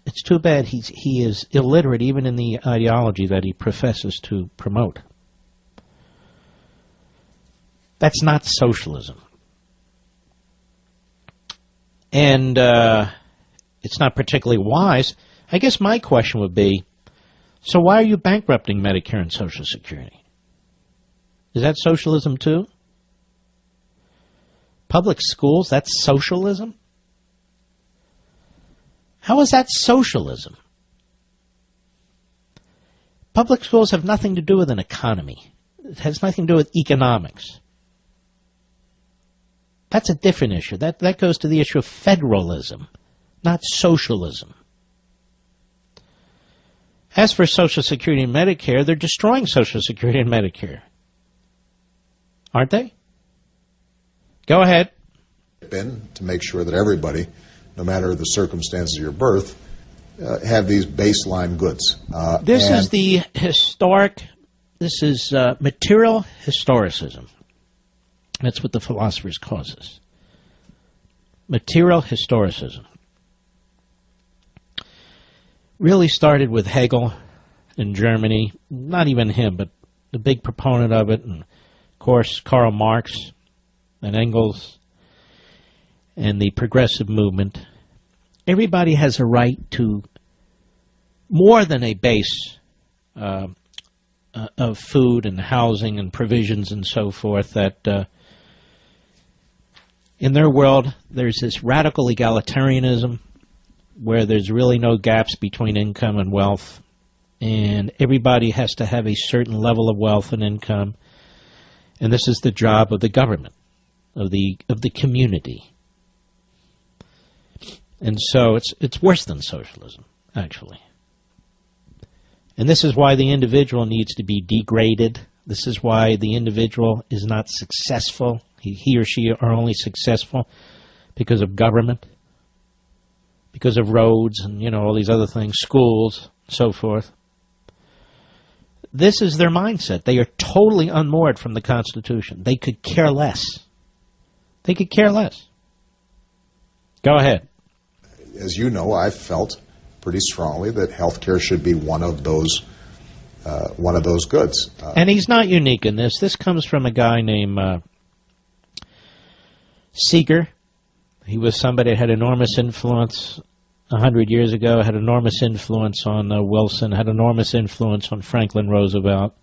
It's too bad he is illiterate even in the ideology that he professes to promote. That's not socialism. And it's not particularly wise. I guess my question would be, so why are you bankrupting Medicare and Social Security? Is that socialism too? Public schools, that's socialism? How is that socialism? Public schools have nothing to do with an economy. It has nothing to do with economics. That's a different issue. That goes to the issue of federalism, not socialism. As for Social Security and Medicare, they're destroying Social Security and Medicare. Aren't they? Go ahead. To make sure that everybody, no matter the circumstances of your birth, have these baseline goods. This is the this is material historicism. That's what the philosophers call this. Material historicism. Really started with Hegel in Germany. Not even him, but the big proponent of it. And, of course, Karl Marx and Engels and the progressive movement. Everybody has a right to more than a base of food and housing and provisions and so forth, that in their world there's this radical egalitarianism where there's really no gaps between income and wealth, and everybody has to have a certain level of wealth and income, and this is the job of the government, of the community. And so it's worse than socialism, actually. And this is why the individual needs to be degraded. This is why the individual is not successful. He or she are only successful because of government, because of roads and, all these other things, schools, so forth. This is their mindset. They are totally unmoored from the Constitution. They could care less. They could care less. Go ahead. As you know, I've felt pretty strongly that health care should be one of those goods. And he's not unique in this. This comes from a guy named Seeger. He was somebody that had enormous influence 100 years ago, had enormous influence on Wilson, had enormous influence on Franklin Roosevelt.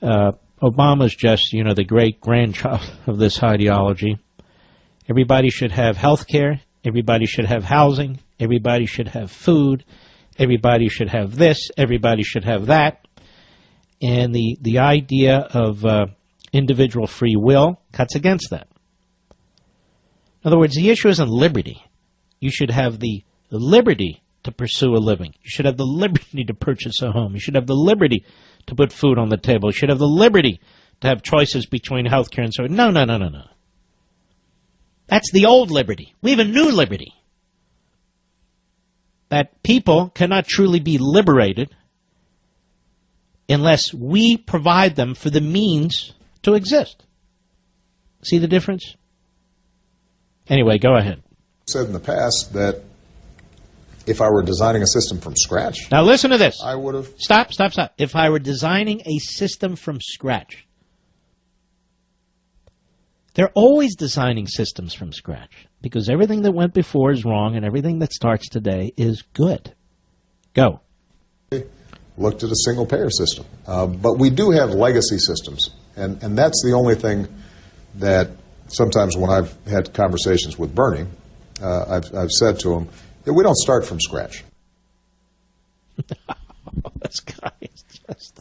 Obama's just, the great-grandchild of this ideology. Everybody should have health care. Everybody should have housing. Everybody should have food. Everybody should have this. Everybody should have that. And the idea of individual free will cuts against that. In other words, the issue isn't liberty. You should have the liberty to pursue a living. You should have the liberty to purchase a home. You should have the liberty to put food on the table. You should have the liberty to have choices between health care and so on. No. That's the old liberty. We have a new liberty. That people cannot truly be liberated unless we provide them for the means to exist. See the difference? Anyway, go ahead. I've said in the past that if I were designing a system from scratch... Now listen to this. I would have... Stop. If I were designing a system from scratch... They're always designing systems from scratch because everything that went before is wrong and everything that starts today is good. Go. Looked at a single-payer system. But we do have legacy systems, and that's the only thing that sometimes when I've had conversations with Bernie, I've said to him, that we don't start from scratch. This guy is just...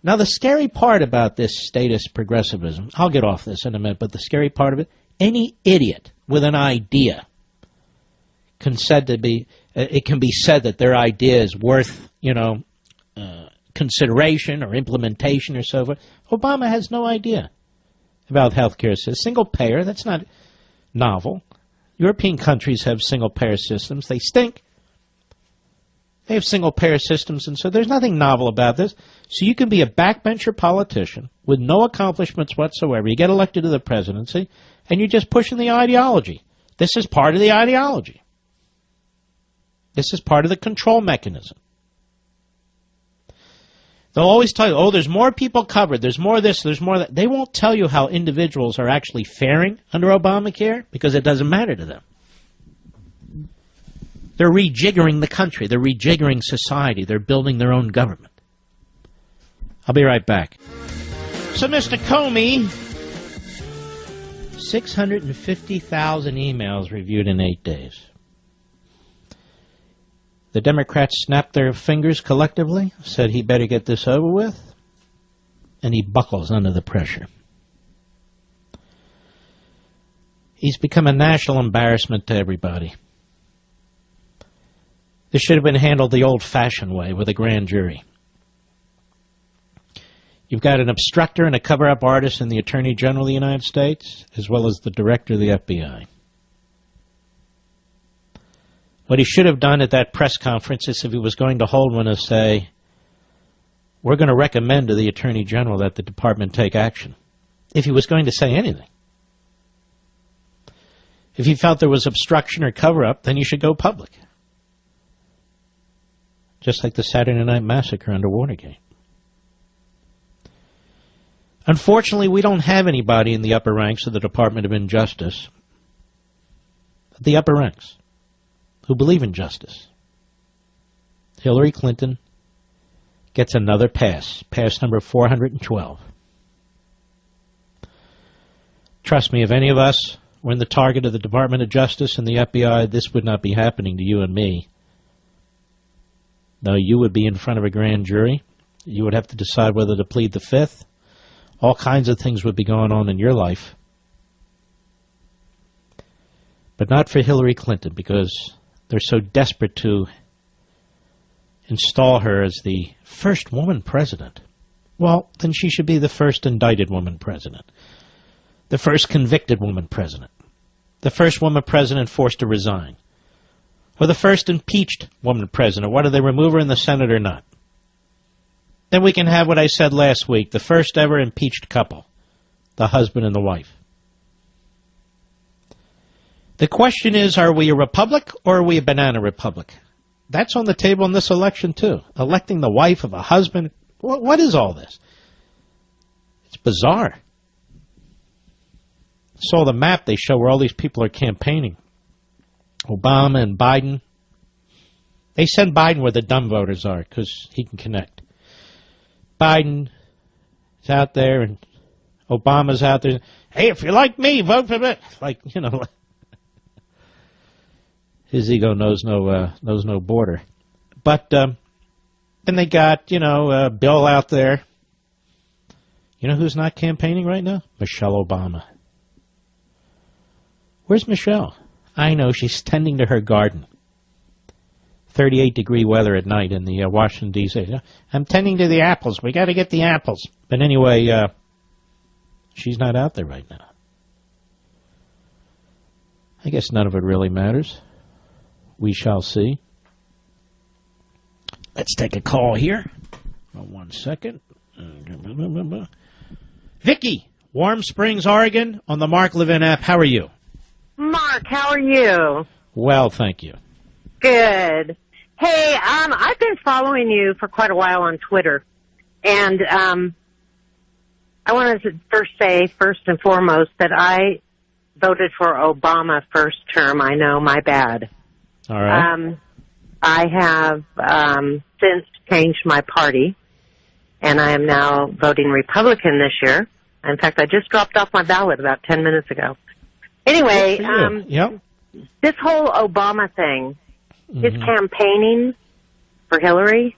Now, the scary part about this statist progressivism, I'll get off this in a minute, but the scary part of it, any idiot with an idea it can be said that their idea is worth, consideration or implementation or so forth. Obama has no idea about health care system. Single payer, that's not novel. European countries have single-payer systems. They stink. They have single-payer systems, and so there's nothing novel about this. So you can be a backbencher politician with no accomplishments whatsoever. You get elected to the presidency, and you're just pushing the ideology. This is part of the ideology. This is part of the control mechanism. They'll always tell you, oh, there's more people covered, there's more this, there's more that. They won't tell you how individuals are actually faring under Obamacare because it doesn't matter to them. They're rejiggering the country. They're rejiggering society. They're building their own government. I'll be right back. So, Mr. Comey, 650,000 emails reviewed in 8 days. The Democrats snapped their fingers collectively, said he better get this over with, and he buckles under the pressure. He's become a national embarrassment to everybody. This should have been handled the old-fashioned way with a grand jury. You've got an obstructor and a cover-up artist in the Attorney General of the United States, as well as the Director of the FBI. What he should have done at that press conference is, if he was going to hold one, is say, we're going to recommend to the Attorney General that the Department take action. If he was going to say anything. If he felt there was obstruction or cover-up, then he should go public. Just like the Saturday Night Massacre under Watergate. Unfortunately, we don't have anybody in the upper ranks of the Department of Injustice, the upper ranks, who believe in justice. Hillary Clinton gets another pass number 412. Trust me, if any of us were in the target of the Department of Justice and the FBI, this would not be happening to you and me. No, you would be in front of a grand jury. You would have to decide whether to plead the fifth. All kinds of things would be going on in your life. But not for Hillary Clinton, because they're so desperate to install her as the first woman president. Well, then she should be the first indicted woman president. The first convicted woman president. The first woman president forced to resign. Or the first impeached woman president, whether they remove her in the Senate or not. Then we can have what I said last week, the first ever impeached couple, the husband and the wife. The question is, are we a republic or are we a banana republic? That's on the table in this election, too. Electing the wife of a husband. What is all this? It's bizarre. I saw the map they show where all these people are campaigning. Obama and Biden. They send Biden where the dumb voters are because he can connect. Biden is out there and Obama's out there. Hey, if you like me, vote for me. Like, you know, his ego knows no border. But then they got, Bill out there. You know who's not campaigning right now? Michelle Obama. Where's Michelle? I know, she's tending to her garden. 38-degree weather at night in the Washington, D.C. I'm tending to the apples. We got to get the apples. But anyway, she's not out there right now. I guess none of it really matters. We shall see. Let's take a call here. 1 second. Vicky, Warm Springs, Oregon, on the Mark Levin app. How are you? Mark, how are you? Well, thank you. Good. Hey, I've been following you for quite a while on Twitter, and I wanted to first and foremost, that I voted for Obama first term. I know, my bad. All right. I have since changed my party, and I am now voting Republican this year. In fact, I just dropped off my ballot about 10 minutes ago. Anyway, yep. This whole Obama thing, his campaigning for Hillary,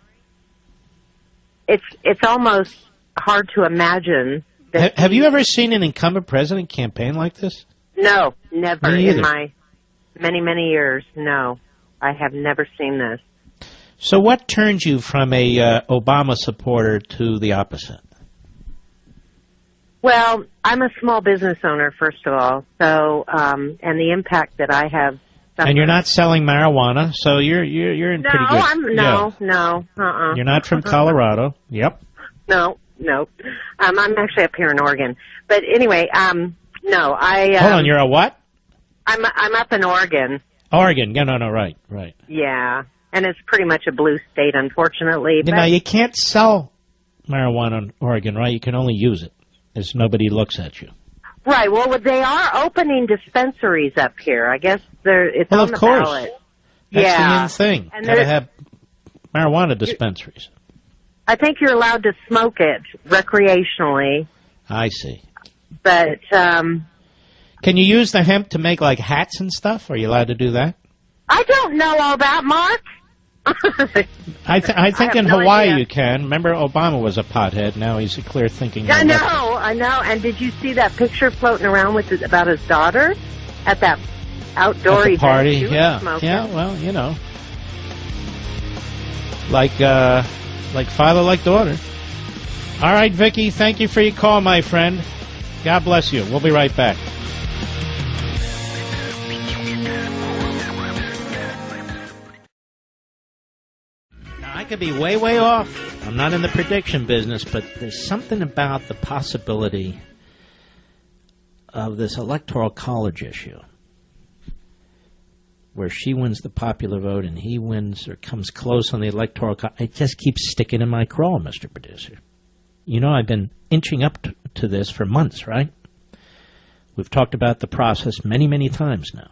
it's almost hard to imagine. That have you ever seen an incumbent president campaign like this? No, never Me either. in my many, many years. No, I have never seen this. So what turned you from a Obama supporter to the opposite? Well, I'm a small business owner, first of all, so and the impact that I have. And you're not selling marijuana, so you're in pretty good. No. You're not from Colorado. Yep. No. I'm actually up here in Oregon, but anyway, no. Hold on, you're a what? I'm up in Oregon. Oregon. Yeah, no, right. Yeah, and it's pretty much a blue state, unfortunately. Now you can't sell marijuana in Oregon, right? You can only use it, as nobody looks at you. Right. Well, they are opening dispensaries up here. I guess it's on the ballot. That's the main thing. And got to have marijuana dispensaries. I think you're allowed to smoke it recreationally. I see. But can you use the hemp to make like hats and stuff? Are you allowed to do that? I don't know all that, Mark. I think in no Hawaii idea. you can. Remember, Obama was a pothead. Now he's a clear-thinking. I know. And did you see that picture floating around about his daughter at that outdoor At the event? party? She was Yeah. smoking. Yeah. Well, you know, like father, like daughter. All right, Vicky. Thank you for your call, my friend. God bless you. We'll be right back. I could be way, way off. I'm not in the prediction business, but there's something about the possibility of this electoral college issue where she wins the popular vote and he wins or comes close on the electoral college. It just keeps sticking in my craw, Mr. Producer. You know, I've been inching up to this for months, right? We've talked about the process many, many times now.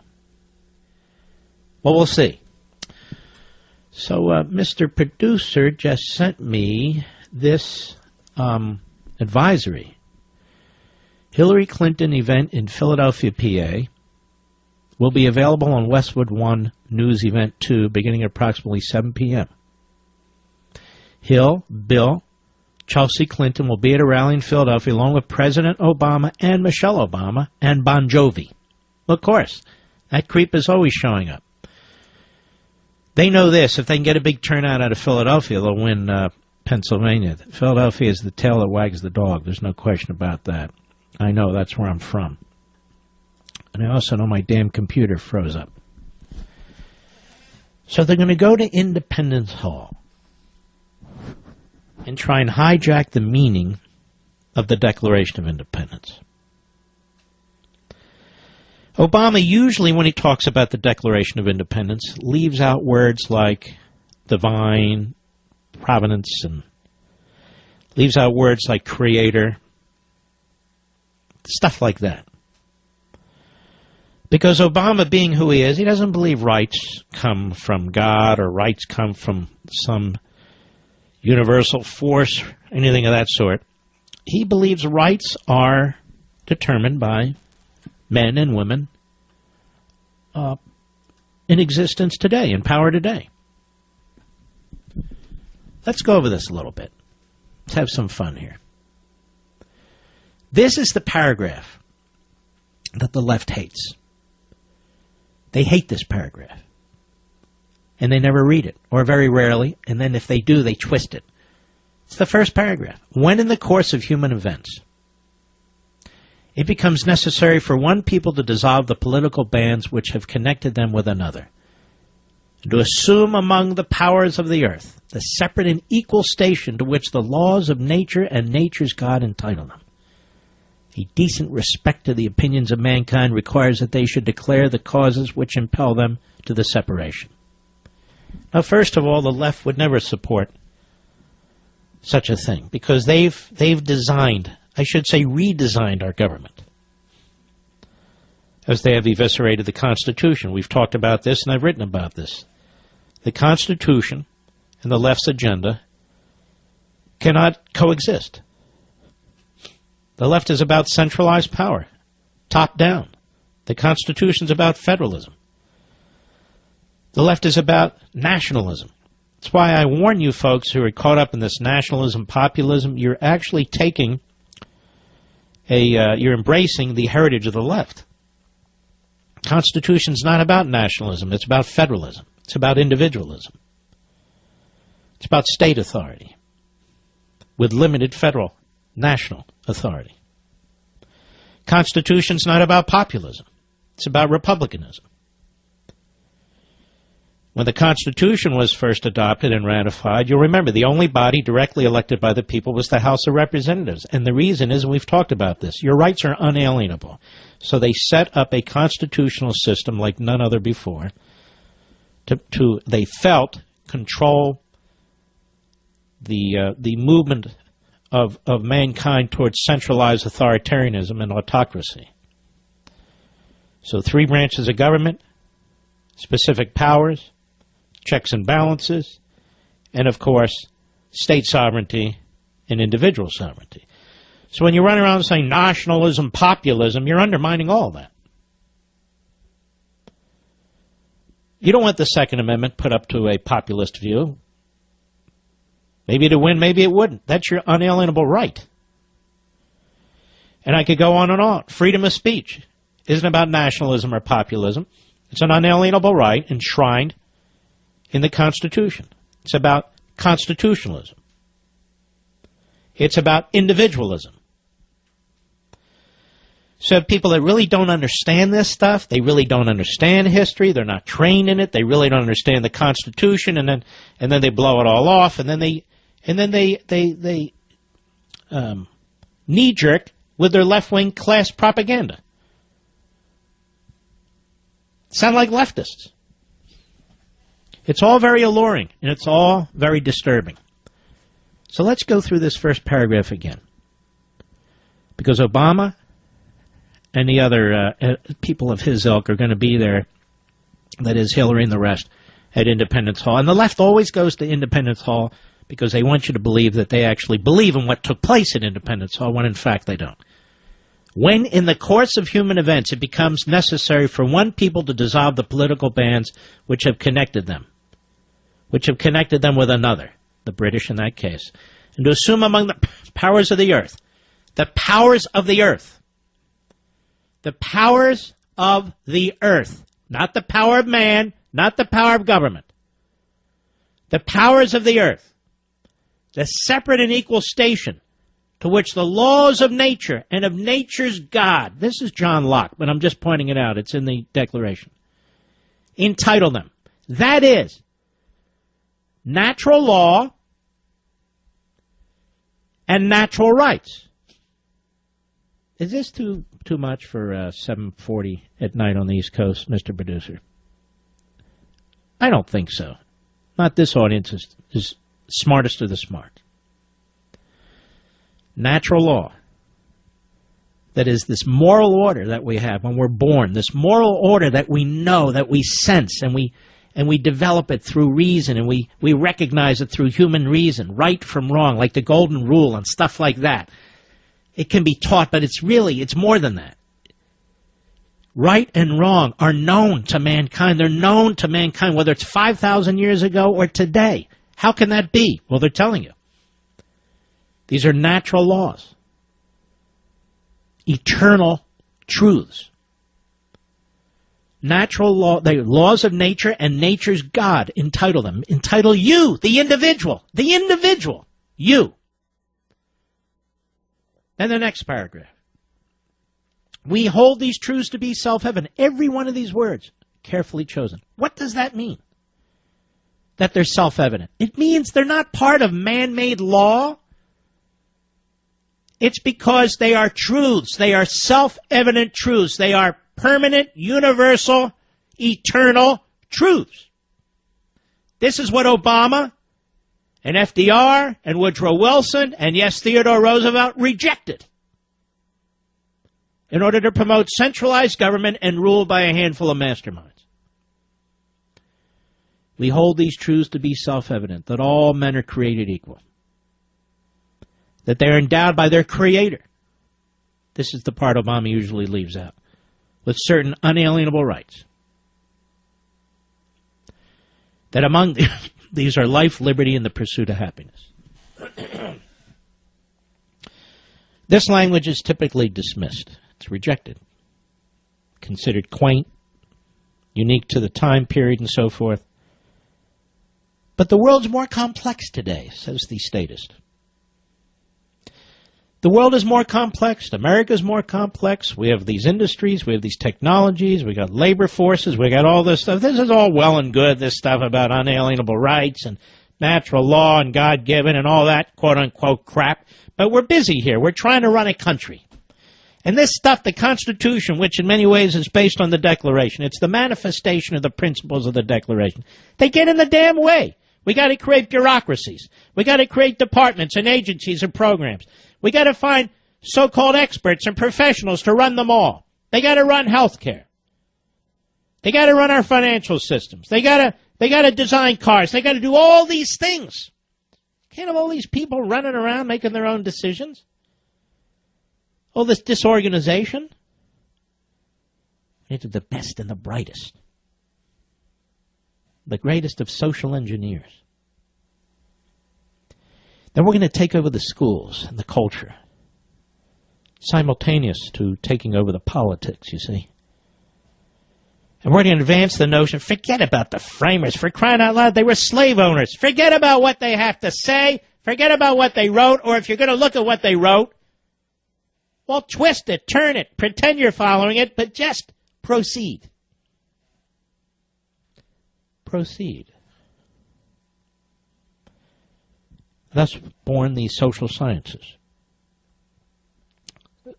Well, we'll see. So, Mr. Producer just sent me this advisory. Hillary Clinton event in Philadelphia, PA, will be available on Westwood One News Event 2 beginning at approximately 7 p.m. Hill, Bill, Chelsea Clinton will be at a rally in Philadelphia along with President Obama and Michelle Obama and Bon Jovi. Of course, that creep is always showing up. They know this. If they can get a big turnout out of Philadelphia, they'll win Pennsylvania. Philadelphia is the tail that wags the dog. There's no question about that. I know. That's where I'm from. And I also know my damn computer froze up. So they're going to go to Independence Hall and try and hijack the meaning of the Declaration of Independence. Obama usually, when he talks about the Declaration of Independence, leaves out words like divine, providence, and leaves out words like creator, stuff like that. Because Obama, being who he is, he doesn't believe rights come from God or rights come from some universal force, anything of that sort. He believes rights are determined by men and women in existence today, in power today. Let's go over this a little bit. Let's have some fun here. This is the paragraph that the left hates. They hate this paragraph. And they never read it, or very rarely, and then if they do, they twist it. It's the first paragraph. When in the course of human events, it becomes necessary for one people to dissolve the political bands which have connected them with another, and to assume among the powers of the earth the separate and equal station to which the laws of nature and nature's God entitle them. A decent respect to the opinions of mankind requires that they should declare the causes which impel them to the separation. Now, first of all, the left would never support such a thing, because they've designed, I should say redesigned our government, as they have eviscerated the Constitution. We've talked about this, and I've written about this. The Constitution and the left's agenda cannot coexist. The left is about centralized power, top down. The Constitution's about federalism. The left is about nationalism. That's why I warn you folks who are caught up in this nationalism, populism, you're actually taking you're embracing the heritage of the left. Constitution's not about nationalism. It's about federalism. It's about individualism. It's about state authority with limited federal, national authority. Constitution's not about populism. It's about republicanism. When the Constitution was first adopted and ratified, you'll remember the only body directly elected by the people was the House of Representatives. And the reason is, and we've talked about this, your rights are unalienable. So they set up a constitutional system like none other before to they felt, control the movement of mankind towards centralized authoritarianism and autocracy. So 3 branches of government, specific powers, checks and balances, and, of course, state sovereignty and individual sovereignty. So when you run around saying nationalism, populism, you're undermining all that. You don't want the Second Amendment put up to a populist view. Maybe it'd win, maybe it wouldn't. That's your unalienable right. And I could go on and on. Freedom of speech isn't about nationalism or populism. It's an unalienable right enshrined in the Constitution. It's about constitutionalism. It's about individualism. So people that really don't understand this stuff, they really don't understand history, they're not trained in it, they really don't understand the Constitution, and then they blow it all off, and then they knee-jerk with their left-wing class propaganda. Sound like leftists. It's all very alluring, and it's all very disturbing. So let's go through this first paragraph again. Because Obama and the other people of his ilk are going to be there, that is Hillary and the rest, at Independence Hall. And the left always goes to Independence Hall because they want you to believe that they actually believe in what took place at Independence Hall, when in fact they don't. When in the course of human events it becomes necessary for one people to dissolve the political bands which have connected them with another, the British in that case, and to assume among the powers of the earth, the powers of the earth, not the power of man, not the power of government, the powers of the earth, the separate and equal station to which the laws of nature and of nature's God, this is John Locke, but I'm just pointing it out, it's in the Declaration, entitle them. That is, natural law and natural rights. Is this too much for 7:40 at night on the East Coast, Mr. Producer? I don't think so. Not this audience is smartest of the smart. Natural law. That is this moral order that we have when we're born, this moral order that we know, that we sense, and we develop it through reason, and we recognize it through human reason, right from wrong, like the golden rule and stuff like that. It can be taught, but it's more than that. Right and wrong are known to mankind. They're known to mankind, whether it's 5,000 years ago or today. How can that be? Well, they're telling you. These are natural laws. Eternal truths. Natural law, the laws of nature and nature's God entitle them. Entitle you, the individual, you. And the next paragraph. We hold these truths to be self-evident. Every one of these words, carefully chosen. What does that mean? That they're self-evident. It means they're not part of man-made law. It's because they are truths. They are self-evident truths. They are permanent, universal, eternal truths. This is what Obama and FDR and Woodrow Wilson and, yes, Theodore Roosevelt rejected in order to promote centralized government and rule by a handful of masterminds. We hold these truths to be self-evident, that all men are created equal, that they are endowed by their Creator. This is the part Obama usually leaves out, with certain unalienable rights. That among these are life, liberty, and the pursuit of happiness. This language is typically dismissed. It's rejected, considered quaint, unique to the time period, and so forth. But the world's more complex today, says the statist. The world is more complex. America is more complex. We have these industries. We have these technologies. We got labor forces. We got all this stuff. This is all well and good, this stuff about unalienable rights and natural law and God-given and all that quote-unquote crap. But we're busy here. We're trying to run a country. And this stuff, the Constitution, which in many ways is based on the Declaration, it's the manifestation of the principles of the Declaration. They get in the damn way. We got to create bureaucracies. We got to create departments and agencies and programs. We got to find so-called experts and professionals to run them all. They got to run health care. They got to run our financial systems. They got to design cars. They got to do all these things. Can't have all these people running around making their own decisions. All this disorganization. We need the best and the brightest. the greatest of social engineers. Then we're going to take over the schools and the culture, simultaneous to taking over the politics, you see. And we're going to advance the notion, forget about the framers, for crying out loud, they were slave owners. Forget about what they have to say, forget about what they wrote, or if you're going to look at what they wrote, well, twist it, turn it, pretend you're following it, but just proceed. Proceed. Thus born the social sciences.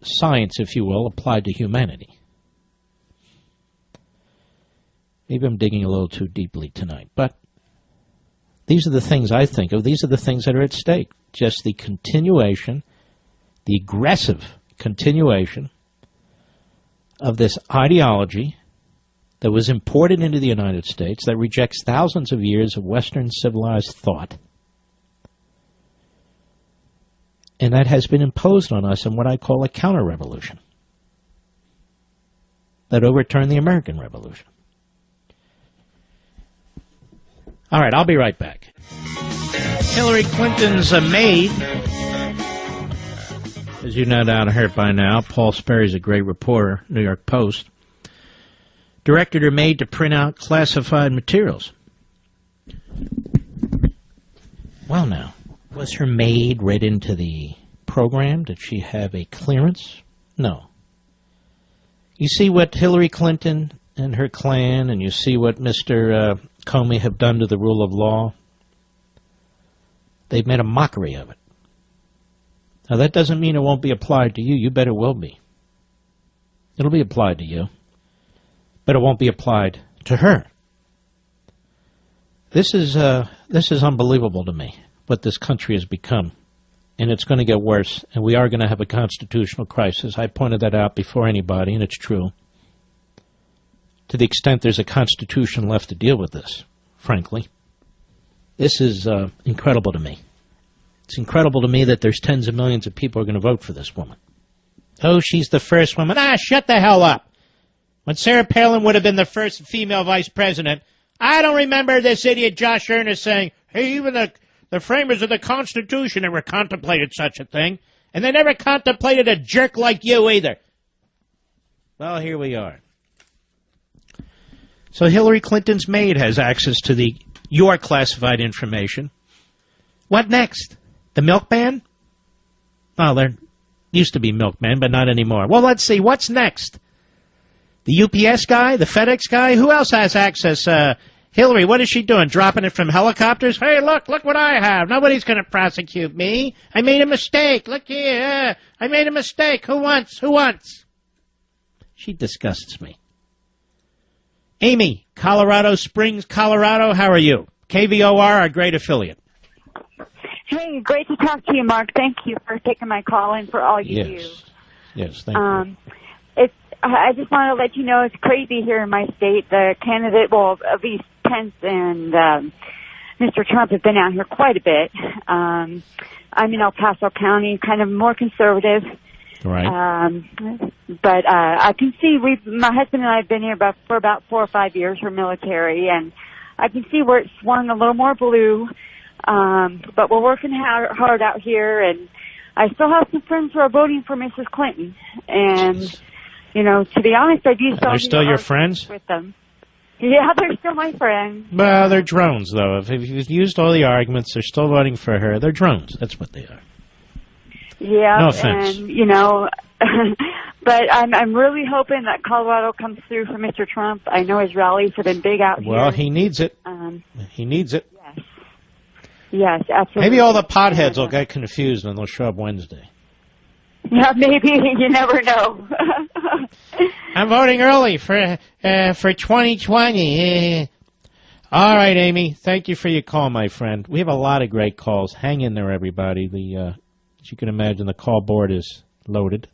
Science, if you will, applied to humanity. Maybe I'm digging a little too deeply tonight, but these are the things I think of. These are the things that are at stake. Just the continuation, the aggressive continuation of this ideology that was imported into the United States that rejects thousands of years of Western civilized thought, and that has been imposed on us in what I call a counter-revolution that overturned the American Revolution. All right, I'll be right back. Hillary Clinton's maid, as you no doubt heard by now, Paul Sperry's a great reporter, New York Post, directed her maid to print out classified materials. Well, now, was her maid read into the program? Did she have a clearance? No. You see what Hillary Clinton and her clan, and you see what Mr. Comey have done to the rule of law. They've made a mockery of it. Now, that doesn't mean it won't be applied to you. You bet it will be. It'll be applied to you. But it won't be applied to her. This is unbelievable to me, what this country has become. And it's going to get worse, and we are going to have a constitutional crisis. I pointed that out before anybody, and it's true. To the extent there's a constitution left to deal with this, frankly. This is incredible to me. It's incredible to me that there's tens of millions of people who are going to vote for this woman. Oh, she's the first woman. Shut the hell up. When Sarah Palin would have been the first female vice president, I don't remember this idiot Josh Earnest saying, hey, even the framers of the Constitution never contemplated such a thing, and they never contemplated a jerk like you either. Well, here we are. So Hillary Clinton's maid has access to your classified information. What next? The milkman? Oh, there used to be milkmen, but not anymore. Well, let's see. What's next? The UPS guy? The FedEx guy? Who else has access? Hillary, what is she doing? Dropping it from helicopters? Hey, look what I have. Nobody's going to prosecute me. I made a mistake. Look here. I made a mistake. Who wants? She disgusts me. Amy, Colorado Springs, Colorado, how are you? KVOR, our great affiliate. Hey, great to talk to you, Mark. Thank you for taking my call and for all you do. Yes, thank you. I just want to let you know it's crazy here in my state. The candidate, well, at least Pence and Mr. Trump have been out here quite a bit. I'm in El Paso County, kind of more conservative. Right. But I can see my husband and I have been here for about 4 or 5 years. We're military, and I can see where it's swung a little more blue. But we're working hard out here, and I still have some friends who are voting for Mrs. Clinton. And, you know, to be honest, I do still... They're still your friends? With them. Yeah, they're still my friends. Well, they're drones, though. If you've used all the arguments, they're still voting for her. They're drones. That's what they are. Yeah, no offense. And, you know, but I'm really hoping that Colorado comes through for Mr. Trump. I know his rallies have been big out here. Well, he needs it. He needs it. Yes, absolutely. Maybe all the potheads will get confused and they'll show up Wednesday. Yeah, maybe. You never know. I'm voting early for 2020. All right, Amy. Thank you for your call, my friend. We have a lot of great calls. Hang in there, everybody. As you can imagine, the call board is loaded.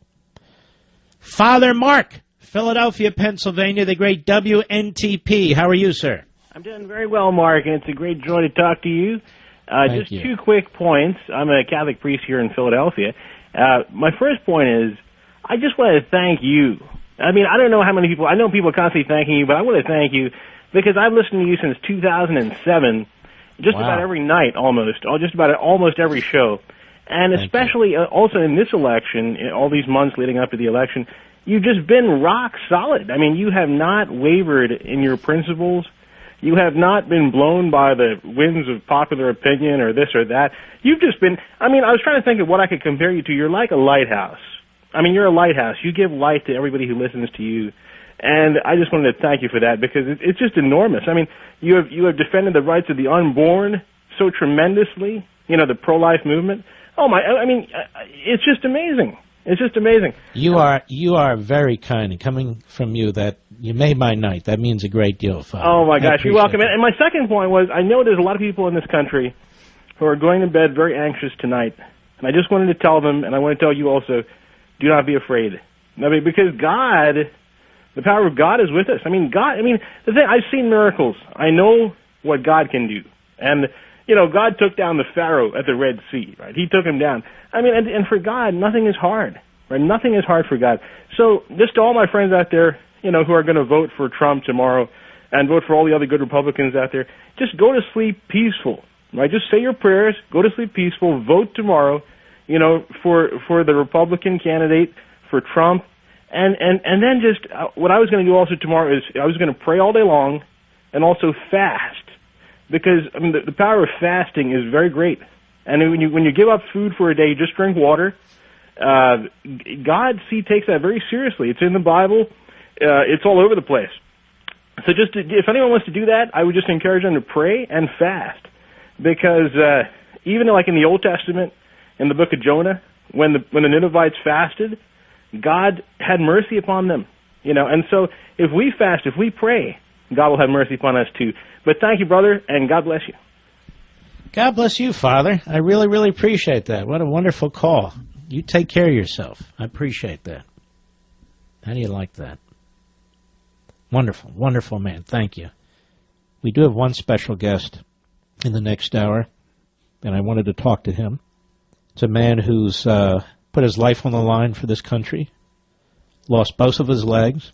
Father Mark, Philadelphia, Pennsylvania, the great WNTP. How are you, sir? I'm doing very well, Mark, and it's a great joy to talk to you. Thank just you. 2 quick points. I'm a Catholic priest here in Philadelphia. My first point is, I just want to thank you. I mean, I don't know how many people, I know people are constantly thanking you, but I want to thank you because I've listened to you since 2007, just about every night almost, just about almost every show. And especially also in this election, in all these months leading up to the election, you've just been rock solid. I mean, you have not wavered in your principles. You have not been blown by the winds of popular opinion or this or that. You've just been, I mean, I was trying to think of what I could compare you to. You're like a lighthouse. I mean, you're a lighthouse. You give light to everybody who listens to you. And I just wanted to thank you for that, because it's just enormous. I mean, you have defended the rights of the unborn so tremendously, you know, the pro-life movement. Oh, my, I mean, it's just amazing. It's just amazing. You are very kind, and coming from you, that you made my night. That means a great deal, Father. Oh, my gosh, you're welcome. And my second point was, I know there's a lot of people in this country who are going to bed very anxious tonight. And I just wanted to tell them, and I want to tell you also, do not be afraid. I mean, because God, the power of God is with us. I mean, God, I mean, the thing, I've seen miracles. I know what God can do. And, you know, God took down the Pharaoh at the Red Sea, right? He took him down. I mean, and for God, nothing is hard, right? Nothing is hard for God. So just to all my friends out there, you know, who are going to vote for Trump tomorrow and vote for all the other good Republicans out there, just go to sleep peaceful, right? Just say your prayers, go to sleep peaceful, vote tomorrow, you know, for the Republican candidate, for Trump. And then just what I was going to do also tomorrow is I was going to pray all day long and also fast, because I mean the power of fasting is very great. And when you give up food for a day, just drink water. God takes that very seriously. It's in the Bible. It's all over the place. So just if anyone wants to do that, I would just encourage them to pray and fast, because even like in the Old Testament, in the book of Jonah, when the Ninevites fasted, God had mercy upon them, you know. And so if we fast, if we pray, God will have mercy upon us too. But thank you, brother, and God bless you. God bless you, Father. I really, really appreciate that. What a wonderful call. You take care of yourself. I appreciate that. How do you like that? Wonderful, wonderful man. Thank you. We do have one special guest in the next hour, and I wanted to talk to him. It's a man who's put his life on the line for this country, lost both of his legs.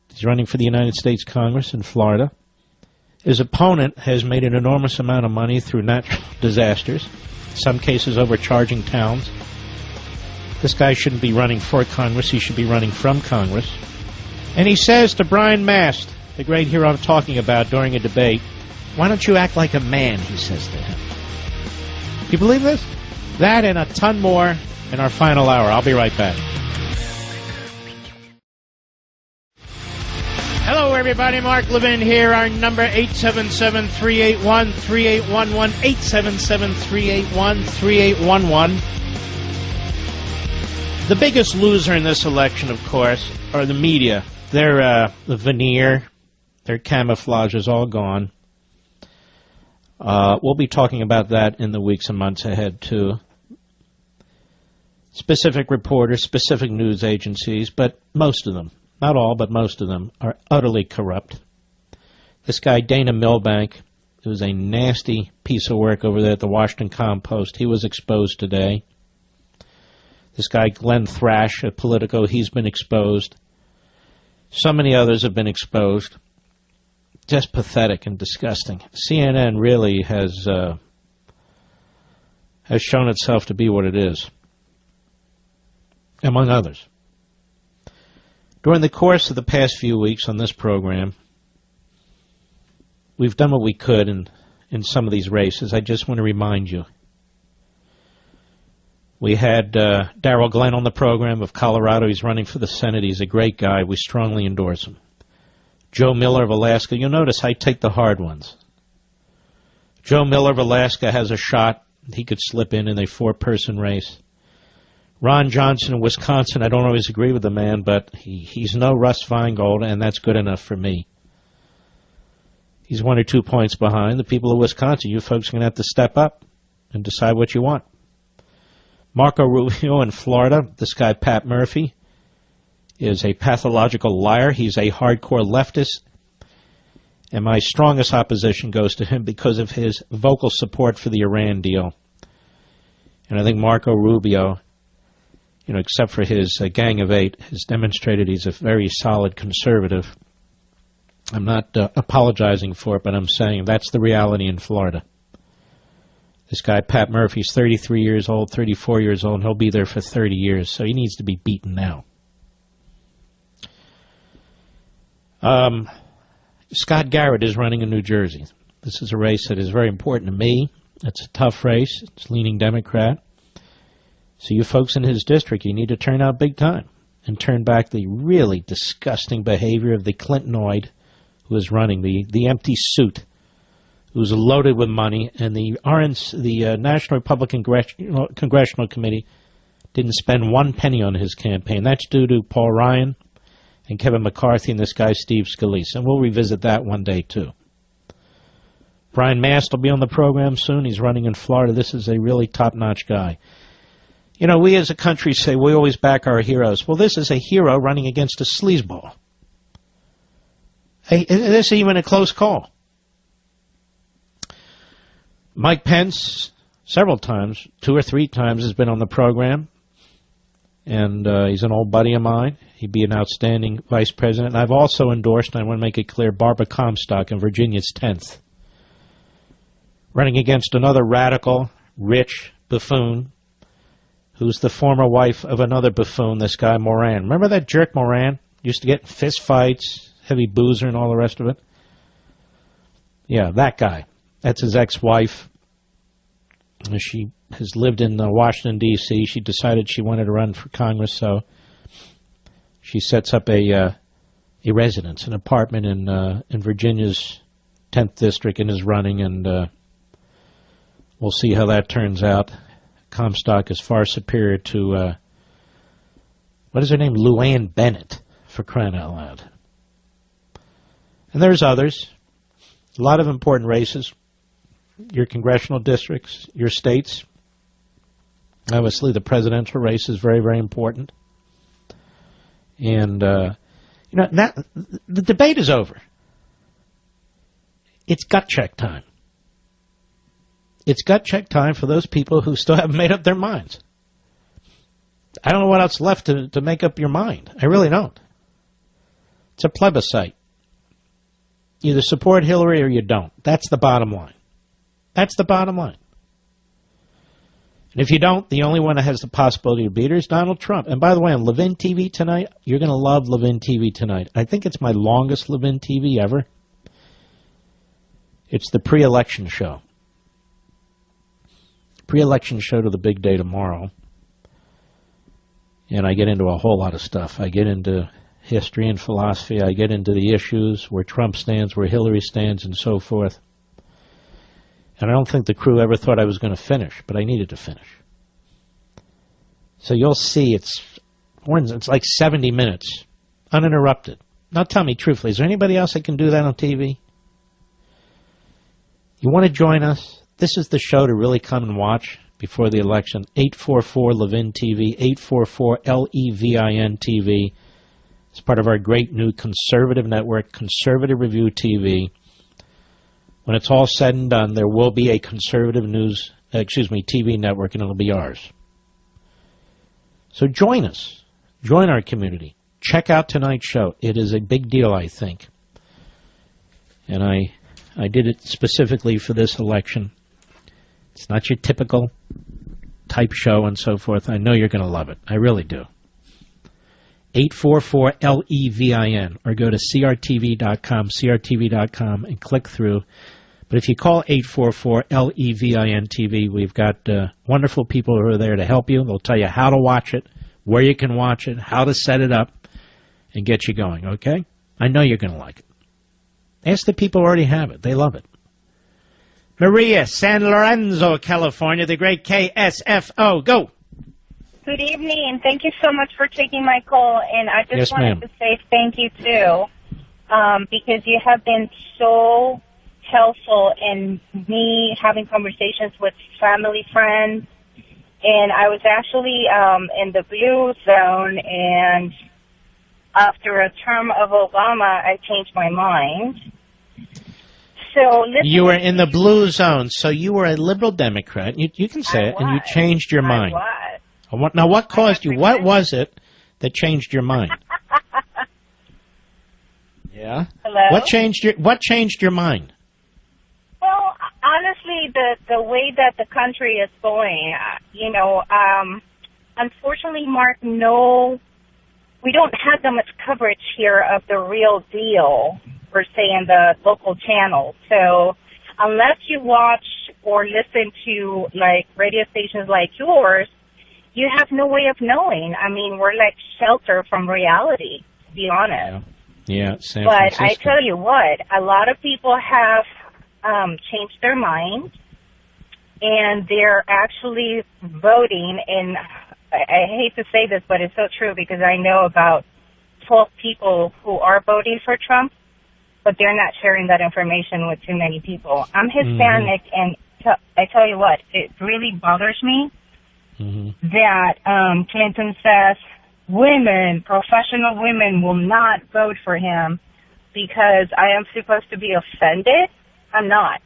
He's running for the United States Congress in Florida. His opponent has made an enormous amount of money through natural disasters, in some cases overcharging towns. This guy shouldn't be running for Congress. He should be running from Congress. And he says to Brian Mast, the great hero I'm talking about, during a debate, "Why don't you act like a man?" he says to him. You believe this? That and a ton more in our final hour. I'll be right back. Hello, everybody. Mark Levin here. Our number, 877-381-3811, 877-381-3811. The biggest loser in this election, of course, are the media. They're the veneer, their camouflage is all gone. We'll be talking about that in the weeks and months ahead, too. Specific reporters, specific news agencies, but most of them, not all, but most of them, are utterly corrupt. This guy, Dana Milbank, it was a nasty piece of work over there at the Washington Compost. He was exposed today. This guy, Glenn Thrash at Politico, he's been exposed. So many others have been exposed. Just pathetic and disgusting. CNN really has shown itself to be what it is, among others. During the course of the past few weeks on this program, we've done what we could in some of these races. I just want to remind you. We had Darrell Glenn on the program of Colorado. He's running for the Senate. He's a great guy. We strongly endorse him. Joe Miller of Alaska. You'll notice I take the hard ones. Joe Miller of Alaska has a shot. He could slip in a four-person race. Ron Johnson of Wisconsin, I don't always agree with the man, but he's no Russ Feingold, and that's good enough for me. He's 1 or 2 points behind. The people of Wisconsin, you folks are going to have to step up and decide what you want. Marco Rubio in Florida, this guy Pat Murphy, is a pathological liar. He's a hardcore leftist. And my strongest opposition goes to him because of his vocal support for the Iran deal. And I think Marco Rubio, you know, except for his Gang of Eight, has demonstrated he's a very solid conservative. I'm not apologizing for it, but I'm saying that's the reality in Florida. This guy, Pat Murphy's 33 years old, 34 years old, and he'll be there for 30 years, so he needs to be beaten now. Scott Garrett is running in New Jersey. This is a race that is very important to me. It's a tough race. It's leaning Democrat. So you folks in his district, you need to turn out big time and turn back the really disgusting behavior of the Clintonoid who is running, the empty suit, who's loaded with money, and the National Republican Congressional Committee didn't spend one penny on his campaign. That's due to Paul Ryan and Kevin McCarthy and this guy Steve Scalise, and we'll revisit that one day too. Brian Mast will be on the program soon. He's running in Florida. This is a really top-notch guy. You know, we as a country say we always back our heroes. Well, this is a hero running against a sleazeball. This is even a close call. Mike Pence, several times, 2 or 3 times, has been on the program, and he's an old buddy of mine. He'd be an outstanding vice president. And I've also endorsed, and I want to make it clear, Barbara Comstock in Virginia's 10th, running against another radical, rich buffoon, who's the former wife of another buffoon, this guy Moran. Remember that jerk Moran? Used to get in fist fights, heavy boozer and all the rest of it? Yeah, that guy. That's his ex-wife. She has lived in Washington, D.C. She decided she wanted to run for Congress, so she sets up a residence, an apartment in Virginia's 10th district, and is running, and we'll see how that turns out. Comstock is far superior to, what is her name? Luann Bennett, for crying out loud. And there's others. A lot of important races. Your congressional districts, your states. Obviously, the presidential race is very, very important. And, now, the debate is over. It's gut check time. It's gut check time for those people who still haven't made up their minds. I don't know what else left to make up your mind. I really don't. It's a plebiscite. Either support Hillary or you don't. That's the bottom line. That's the bottom line. And if you don't, the only one that has the possibility to beat her is Donald Trump. And by the way, on Levin TV tonight, you're going to love Levin TV tonight. I think it's my longest Levin TV ever. It's the pre-election show. Pre-election show to the big day tomorrow. And I get into a whole lot of stuff. I get into history and philosophy. I get into the issues, where Trump stands, where Hillary stands, and so forth. And I don't think the crew ever thought I was going to finish, but I needed to finish. So you'll see it's like 70 minutes, uninterrupted. Now tell me truthfully, is there anybody else that can do that on TV? You want to join us? This is the show to really come and watch before the election. 844-LEVIN TV, 844-LEVIN TV. It's part of our great new conservative network, Conservative Review TV. When it's all said and done, there will be a conservative TV network, and it'll be ours. So join us. Join our community. Check out tonight's show. It is a big deal, I think. And I did it specifically for this election. It's not your typical type show and so forth. I know you're going to love it. I really do. 844-LEVIN, or go to crtv.com, and click through. But if you call 844-LEVIN TV, we've got wonderful people who are there to help you. They'll tell you how to watch it, where you can watch it, how to set it up, and get you going, okay? I know you're going to like it. Ask the people who already have it. They love it. Maria, San Lorenzo, California, the great KSFO. Go. Good evening, and thank you so much for taking my call. And I just wanted to say thank you, too, because you have been so helpful in me having conversations with family, friends. And I was actually in the blue zone, and after a term of Obama, I changed my mind. So you were in the blue zone, so you were a liberal Democrat. You can say it, and you changed your mind. Now, what caused you? What was it that changed your mind? Yeah. Hello? What changed your mind? Well, honestly, the way that the country is going, unfortunately, Mark, no, we don't have that much coverage here of the real deal, per se, in the local channels. So unless you watch or listen to, like, radio stations like yours, you have no way of knowing. I mean, we're like sheltered from reality, to be honest. Yeah, San But Francisco. I tell you what, a lot of people have changed their minds, and they're actually voting. And I hate to say this, but it's so true, because I know about 12 people who are voting for Trump, but they're not sharing that information with too many people. I'm Hispanic, and I tell you what, it really bothers me that Clinton says women, professional women, will not vote for him because I am supposed to be offended. I'm not.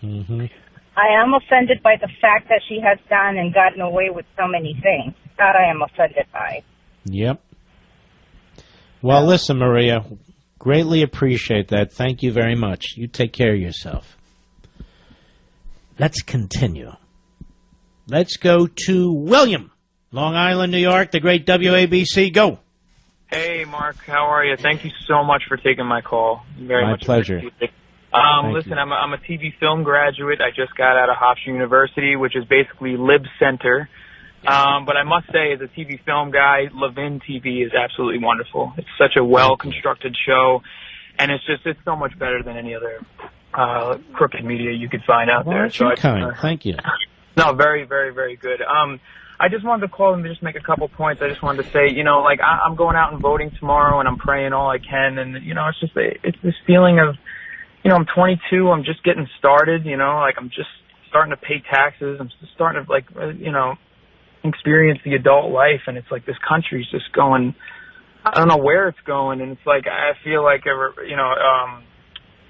I am offended by the fact that she has done and gotten away with so many things. That I am offended by. Yep. Well, listen, Maria, greatly appreciate that. Thank you very much. You take care of yourself. Let's continue. Let's go to William, Long Island, New York, the great WABC. Go. Hey, Mark. How are you? Thank you so much for taking my call. Very My much pleasure. appreciated. Listen, I'm a TV film graduate. I just got out of Hofstra University, which is basically Lib Center. But I must say, as a TV film guy, Levin TV is absolutely wonderful. It's such a well-constructed show, and it's so much better than any other crooked media you could find out there. Aren't you kind? Thank you. No, very, very, very good. I just wanted to call and just make a couple points. I just wanted to say, I'm going out and voting tomorrow, and I'm praying all I can, and it's this feeling of, I'm 22, I'm just getting started, I'm just starting to pay taxes, I'm just starting to experience the adult life, and it's like this country's just going, I don't know where it's going, and it's like I feel like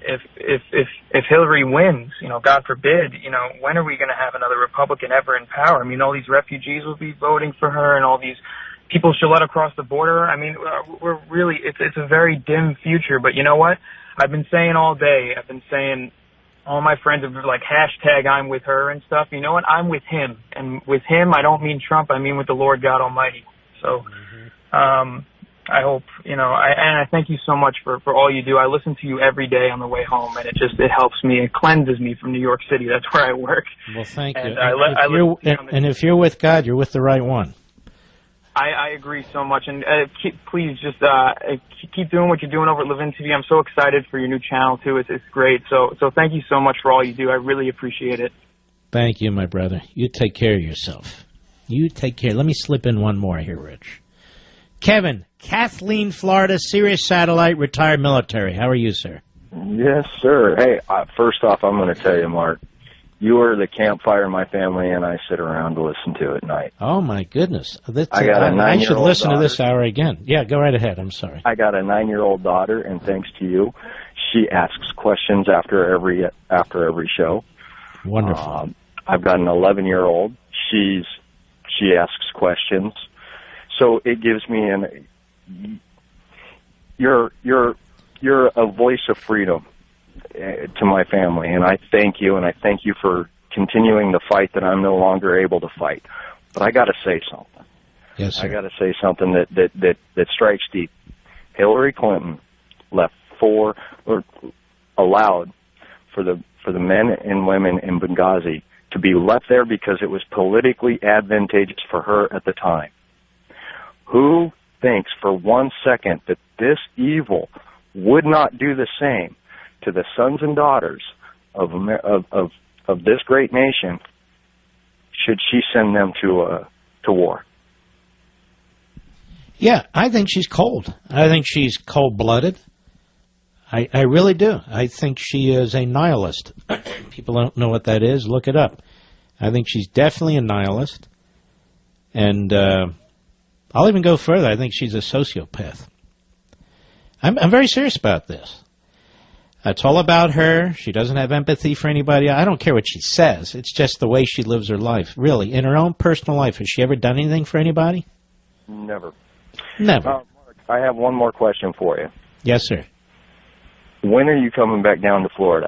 if Hillary wins, God forbid, when are we going to have another Republican ever in power? I mean, all these refugees will be voting for her, and all these people she'll let across the border. I mean, we're really, it's a very dim future. But you know what? I've been saying all day. I've been saying, all my friends have like hashtag I'm with her and stuff. You know what? I'm with him, and with him, I don't mean Trump. I mean with the Lord God Almighty. So, I hope, and I thank you so much for all you do. I listen to you every day on the way home, and it helps me. It cleanses me from New York City. That's where I work. Well, thank you. And if you're with God, you're with the right one. I agree so much. And please just keep doing what you're doing over at Levin TV. I'm so excited for your new channel, too. It's great. So thank you so much for all you do. I really appreciate it. Thank you, my brother. You take care of yourself. You take care. Let me slip in one more here, Rich. Kevin, Kathleen, Florida, Sirius Satellite, retired military. How are you, sir? Yes, sir. Hey, first off, I'm going to tell you, Mark, you are the campfire my family and I sit around to listen to at night. Oh, my goodness. I got a 9-year-old I should listen daughter. to this hour again. Yeah, go right ahead. I'm sorry. I got a 9-year-old daughter, and thanks to you, she asks questions after every show. Wonderful. I've got an 11-year-old. She asks questions. So it gives me you're a voice of freedom to my family, and I thank you, and I thank you for continuing the fight that I'm no longer able to fight. But I got to say something. Yes, sir. I got to say something that strikes deep. Hillary Clinton allowed for the men and women in Benghazi to be left there because it was politically advantageous for her at the time. Who thinks for 1 second that this evil would not do the same to the sons and daughters of this great nation should she send them to war? Yeah, I think she's cold. I think she's cold-blooded. I really do. I think she is a nihilist. People don't know what that is. Look it up. I think she's definitely a nihilist. And I'll even go further. I think she's a sociopath. I'm very serious about this. It's all about her. She doesn't have empathy for anybody. I don't care what she says. It's just the way she lives her life. Really, in her own personal life, has she ever done anything for anybody? Never. Never. Mark, I have one more question for you. Yes, sir. when are you coming back down to Florida?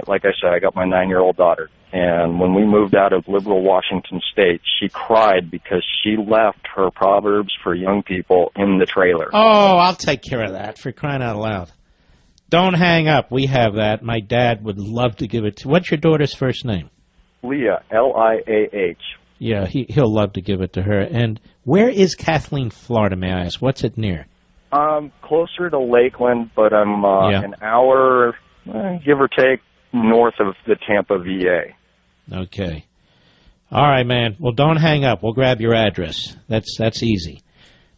Like I said, I got my 9-year-old daughter. And when we moved out of liberal Washington State, she cried because she left her Proverbs for Young People in the trailer. Oh, I'll take care of that, for crying out loud. Don't hang up. We have that. My dad would love to give it to. What's your daughter's first name? Leah, Liah. Yeah, he'll love to give it to her. And where is Kathleen, Florida, may I ask? What's it near? Closer to Lakeland, but I'm an hour, give or take, north of the Tampa, VA. Okay. All right, man. Well, don't hang up. We'll grab your address. That's easy.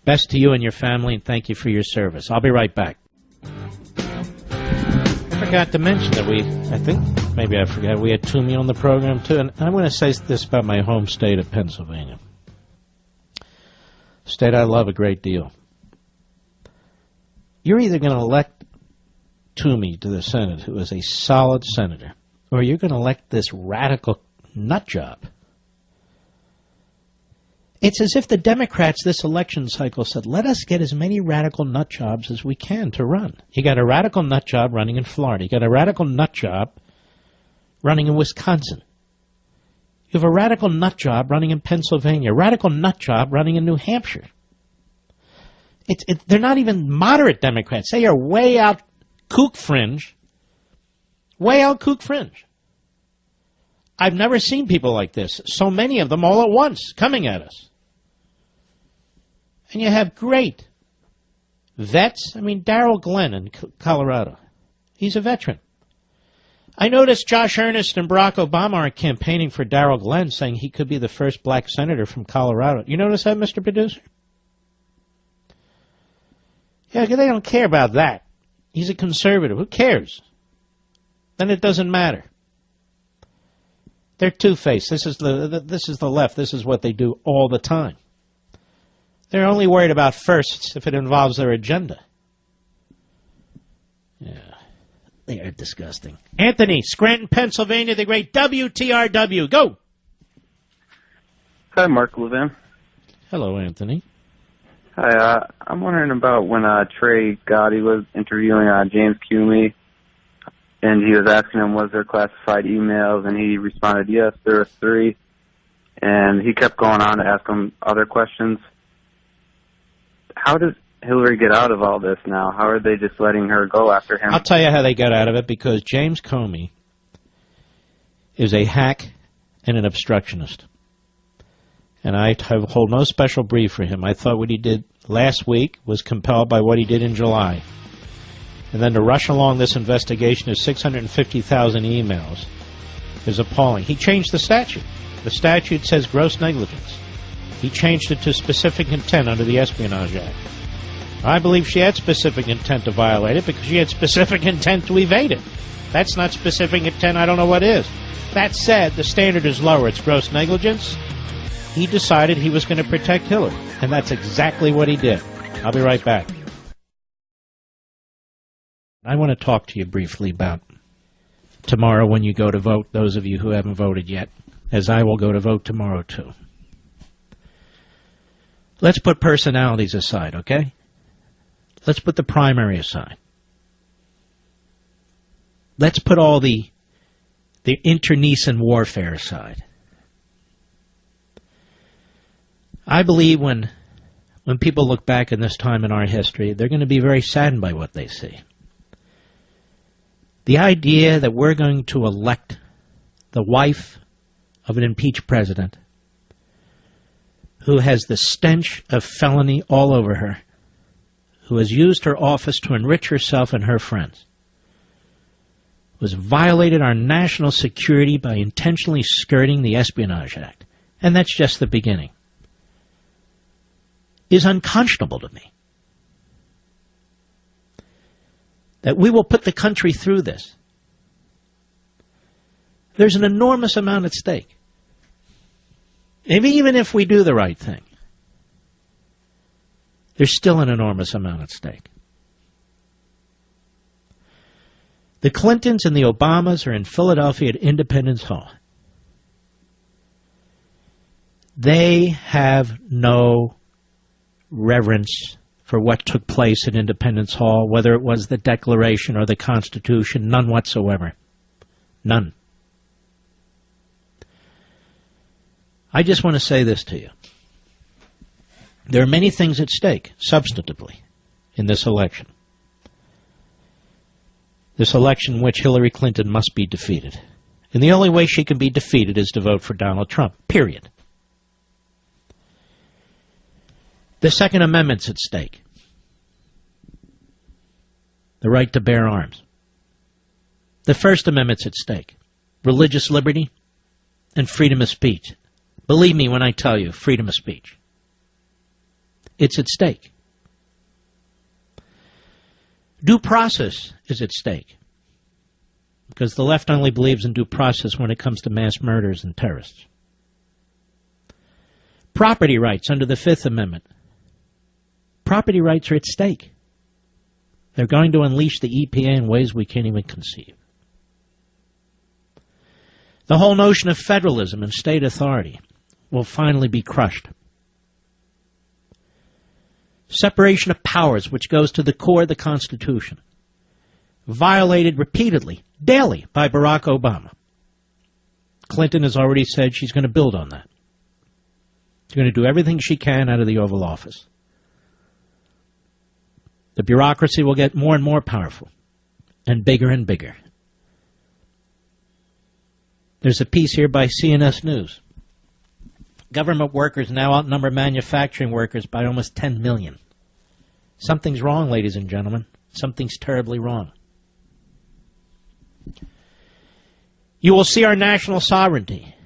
Best to you and your family, and thank you for your service. I'll be right back. I forgot to mention that we had Toomey on the program, too. And I'm going to say this about my home state of Pennsylvania. State I love a great deal. You're either going to elect Toomey to the Senate, who is a solid senator, or you're going to elect this radical nut job. It's as if the Democrats this election cycle said, let us get as many radical nut jobs as we can to run. You got a radical nut job running in Florida. You got a radical nut job running in Wisconsin. You have a radical nut job running in Pennsylvania, a radical nut job running in New Hampshire. They're not even moderate Democrats. They are way out kook fringe. Way out kook fringe. I've never seen people like this. So many of them all at once coming at us. And you have great vets. I mean, Darrell Glenn in Colorado. He's a veteran. I noticed Josh Earnest and Barack Obama are campaigning for Darrell Glenn, saying he could be the first black senator from Colorado. You notice that, Mr. Producer? Yeah, they don't care about that. He's a conservative. Who cares? Then it doesn't matter. They're two-faced. This is the left. This is what they do all the time. They're only worried about firsts if it involves their agenda. Yeah, they are disgusting. Anthony, Scranton, Pennsylvania, the great WTRW. Go! Hi, Mark Levin. Hello, Anthony. Hi, I'm wondering about when Trey Gotti was interviewing James Comey, and he was asking him, was there classified emails, and he responded, yes, there are 3, and he kept going on to ask him other questions. How does Hillary get out of all this now? How are they just letting her go after him? I'll tell you how they got out of it, because James Comey is a hack and an obstructionist. And I hold no special brief for him. I thought what he did last week was compelled by what he did in July. And then to rush along this investigation of 650,000 emails is appalling. He changed the statute. The statute says gross negligence. He changed it to specific intent under the Espionage Act. I believe she had specific intent to violate it because she had specific intent to evade it. That's not specific intent. I don't know what is. That said, the standard is lower. It's gross negligence. He decided he was going to protect Hillary, and that's exactly what he did. I'll be right back. I want to talk to you briefly about tomorrow when you go to vote, those of you who haven't voted yet, as I will go to vote tomorrow too. Let's put personalities aside, okay? Let's put the primary aside. Let's put all the internecine warfare aside. I believe when people look back in this time in our history, they're going to be very saddened by what they see. The idea that we're going to elect the wife of an impeached president who has the stench of felony all over her, who has used her office to enrich herself and her friends, who has violated our national security by intentionally skirting the Espionage Act, and that's just the beginning, is unconscionable to me. That we will put the country through this. There's an enormous amount at stake. Even if we do the right thing, there's still an enormous amount at stake. The Clintons and the Obamas are in Philadelphia at Independence Hall. They have no reverence for what took place at Independence Hall, whether it was the Declaration or the Constitution. None whatsoever. None. I just want to say this to you. There are many things at stake, substantively, in this election. This election in which Hillary Clinton must be defeated. And the only way she can be defeated is to vote for Donald Trump, period. The Second Amendment's at stake. The right to bear arms. The First Amendment's at stake. Religious liberty and freedom of speech. Believe me when I tell you, freedom of speech. It's at stake. Due process is at stake. Because the left only believes in due process when it comes to mass murders and terrorists. Property rights under the Fifth Amendment. Property rights are at stake. They're going to unleash the EPA in ways we can't even conceive. The whole notion of federalism and state authority will finally be crushed. Separation of powers, which goes to the core of the Constitution, violated repeatedly, daily, by Barack Obama. Clinton has already said she's going to build on that. She's going to do everything she can out of the Oval Office. The bureaucracy will get more and more powerful and bigger and bigger. There's a piece here by CNS News. Government workers now outnumber manufacturing workers by almost 10 million. Something's wrong, ladies and gentlemen. Something's terribly wrong. You will see our national sovereignty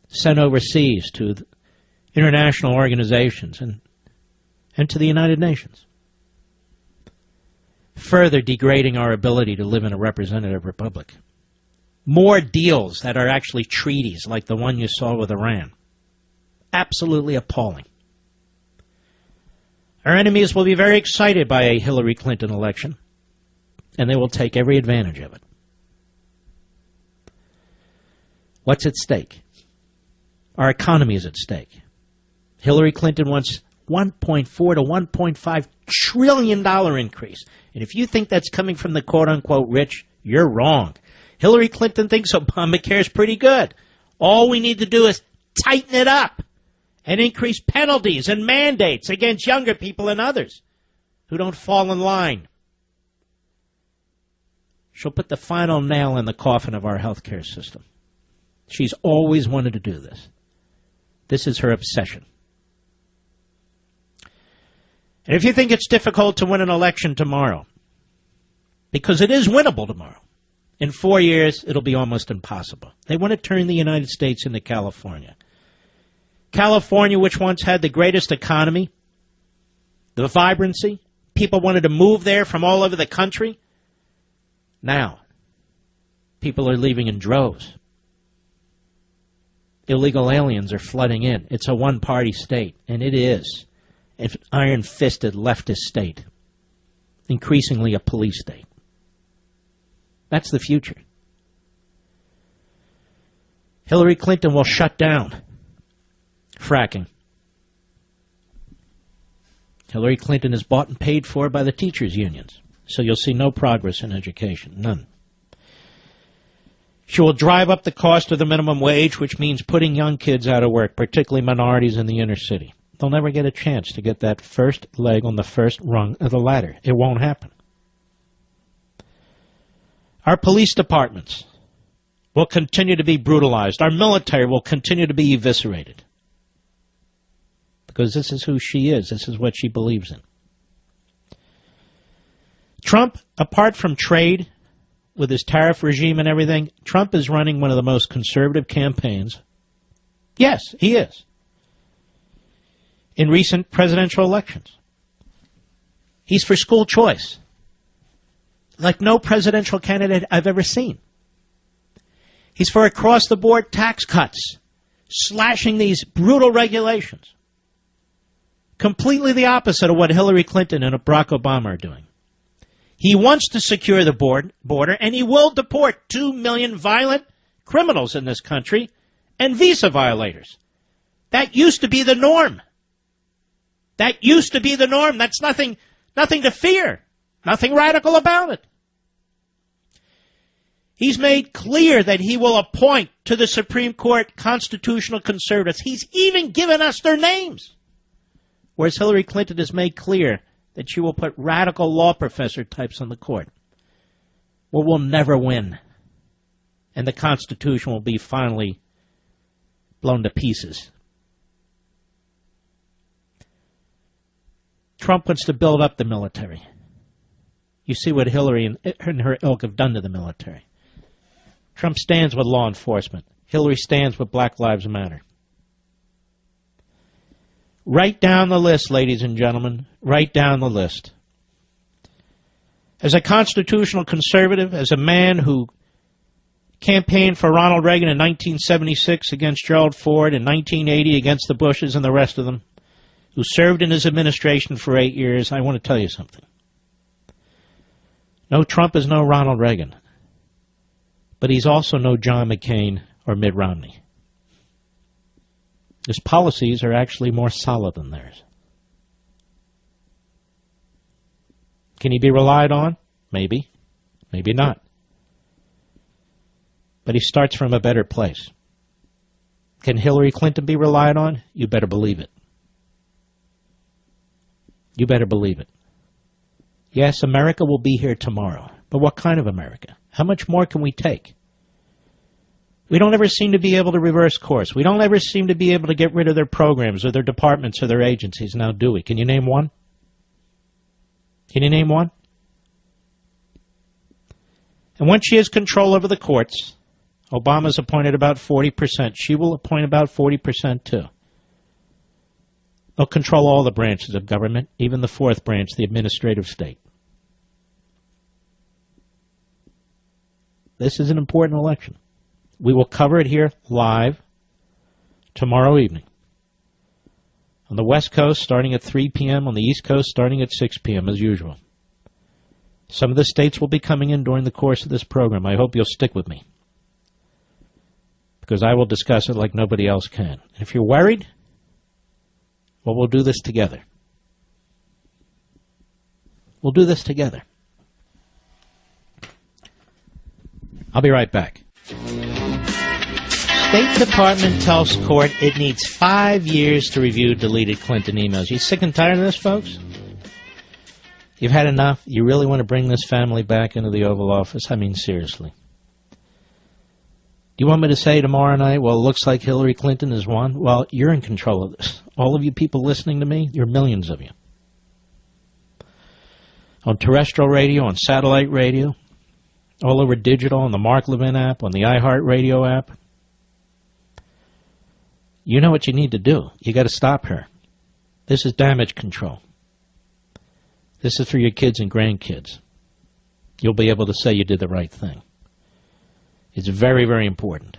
sent overseas to international organizations and to the United Nations, further degrading our ability to live in a representative republic. More deals that are actually treaties, like the one you saw with Iran. Absolutely appalling. Our enemies will be very excited by a Hillary Clinton election, and they will take every advantage of it. What's at stake? Our economy is at stake. Hillary Clinton wants $1.4 to $1.5 trillion increase. And if you think that's coming from the quote-unquote rich, you're wrong. Hillary Clinton thinks Obamacare is pretty good. All we need to do is tighten it up and increase penalties and mandates against younger people and others who don't fall in line. She'll put the final nail in the coffin of our health care system. She's always wanted to do this. This is her obsession. And if you think it's difficult to win an election tomorrow, because it is winnable tomorrow, in 4 years, it'll be almost impossible. They want to turn the United States into California. California, which once had the greatest economy, the vibrancy, people wanted to move there from all over the country. Now, people are leaving in droves. Illegal aliens are flooding in. It's a one-party state, and it is an iron-fisted leftist state, increasingly a police state. That's the future. Hillary Clinton will shut down fracking. Hillary Clinton is bought and paid for by the teachers' unions, so you'll see no progress in education, none. She will drive up the cost of the minimum wage, which means putting young kids out of work, particularly minorities in the inner city. They'll never get a chance to get that first leg on the first rung of the ladder. It won't happen. Our police departments will continue to be brutalized. Our military will continue to be eviscerated. Because this is who she is. This is what she believes in. Trump, apart from trade, with his tariff regime and everything, Trump is running one of the most conservative campaigns. Yes, he is. In recent presidential elections. He's for school choice. Like no presidential candidate I've ever seen. He's for across-the-board tax cuts, slashing these brutal regulations. Completely the opposite of what Hillary Clinton and Barack Obama are doing. He wants to secure the border, and he will deport 2 million violent criminals in this country and visa violators. That used to be the norm. That used to be the norm. That's nothing to fear. Nothing radical about it. He's made clear that he will appoint to the Supreme Court constitutional conservatives. He's even given us their names. Whereas Hillary Clinton has made clear that she will put radical law professor types on the court. Well, we'll never win. And the Constitution will be finally blown to pieces. Trump wants to build up the military. You see what Hillary and her ilk have done to the military. Trump stands with law enforcement. Hillary stands with Black Lives Matter. Write down the list, ladies and gentlemen. Write down the list. As a constitutional conservative, as a man who campaigned for Ronald Reagan in 1976 against Gerald Ford, in 1980 against the Bushes and the rest of them, who served in his administration for 8 years, I want to tell you something. No, Trump is no Ronald Reagan. But he's also no John McCain or Mitt Romney. His policies are actually more solid than theirs. Can he be relied on? Maybe. Maybe not. But he starts from a better place. Can Hillary Clinton be relied on? You better believe it. You better believe it. Yes, America will be here tomorrow. But what kind of America? How much more can we take? We don't ever seem to be able to reverse course. We don't ever seem to be able to get rid of their programs or their departments or their agencies. Now, do we? Can you name one? Can you name one? And once she has control over the courts, Obama's appointed about 40%. She will appoint about 40% too. They'll control all the branches of government, even the fourth branch, the administrative state. This is an important election. We will cover it here live tomorrow evening. On the West Coast, starting at 3 p.m., on the East Coast, starting at 6 p.m., as usual. Some of the states will be coming in during the course of this program. I hope you'll stick with me, because I will discuss it like nobody else can. And if you're worried, well, we'll do this together. We'll do this together. I'll be right back. State Department tells court it needs 5 years to review deleted Clinton emails. You sick and tired of this, folks? You've had enough? You really want to bring this family back into the Oval Office? I mean, seriously. Do you want me to say tomorrow night, well, it looks like Hillary Clinton has won? Well, you're in control of this. All of you people listening to me, you're millions of you. On terrestrial radio, on satellite radio, all over digital, on the Mark Levin app, on the iHeartRadio app. You know what you need to do. You got to stop her. This is damage control. This is for your kids and grandkids. You'll be able to say you did the right thing. It's very, very important.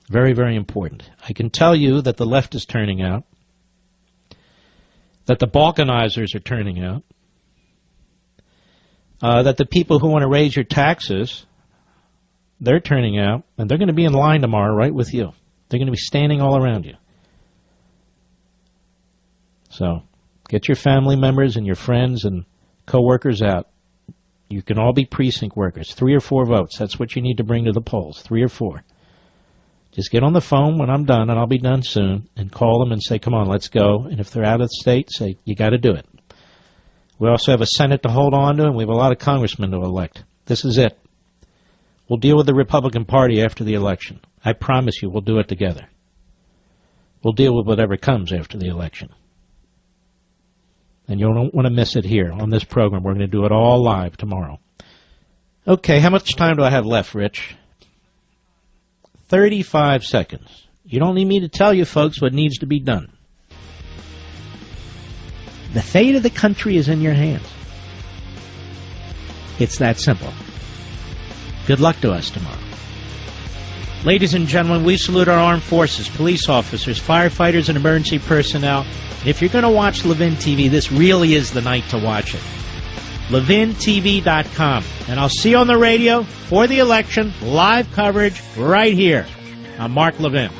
Very, very important. I can tell you that the left is turning out, that the balkanizers are turning out, that the people who want to raise your taxes, they're turning out, and they're going to be in line tomorrow right with you. They're going to be standing all around you. So get your family members and your friends and co-workers out. You can all be precinct workers. 3 or 4 votes. That's what you need to bring to the polls. 3 or 4. Just get on the phone when I'm done, and I'll be done soon, and call them and say, come on, let's go. And if they're out of the state, say, you got to do it. We also have a Senate to hold on to, and we have a lot of congressmen to elect. This is it. We'll deal with the Republican Party after the election. I promise you we'll do it together. We'll deal with whatever comes after the election. And you don't want to miss it here on this program. We're going to do it all live tomorrow. Okay, how much time do I have left, Rich? 35 seconds. You don't need me to tell you, folks, what needs to be done. The fate of the country is in your hands. It's that simple. Good luck to us tomorrow. Ladies and gentlemen, we salute our armed forces, police officers, firefighters, and emergency personnel. And if you're going to watch Levin TV, this really is the night to watch it. LevinTV.com. And I'll see you on the radio for the election, live coverage right here. I'm Mark Levin.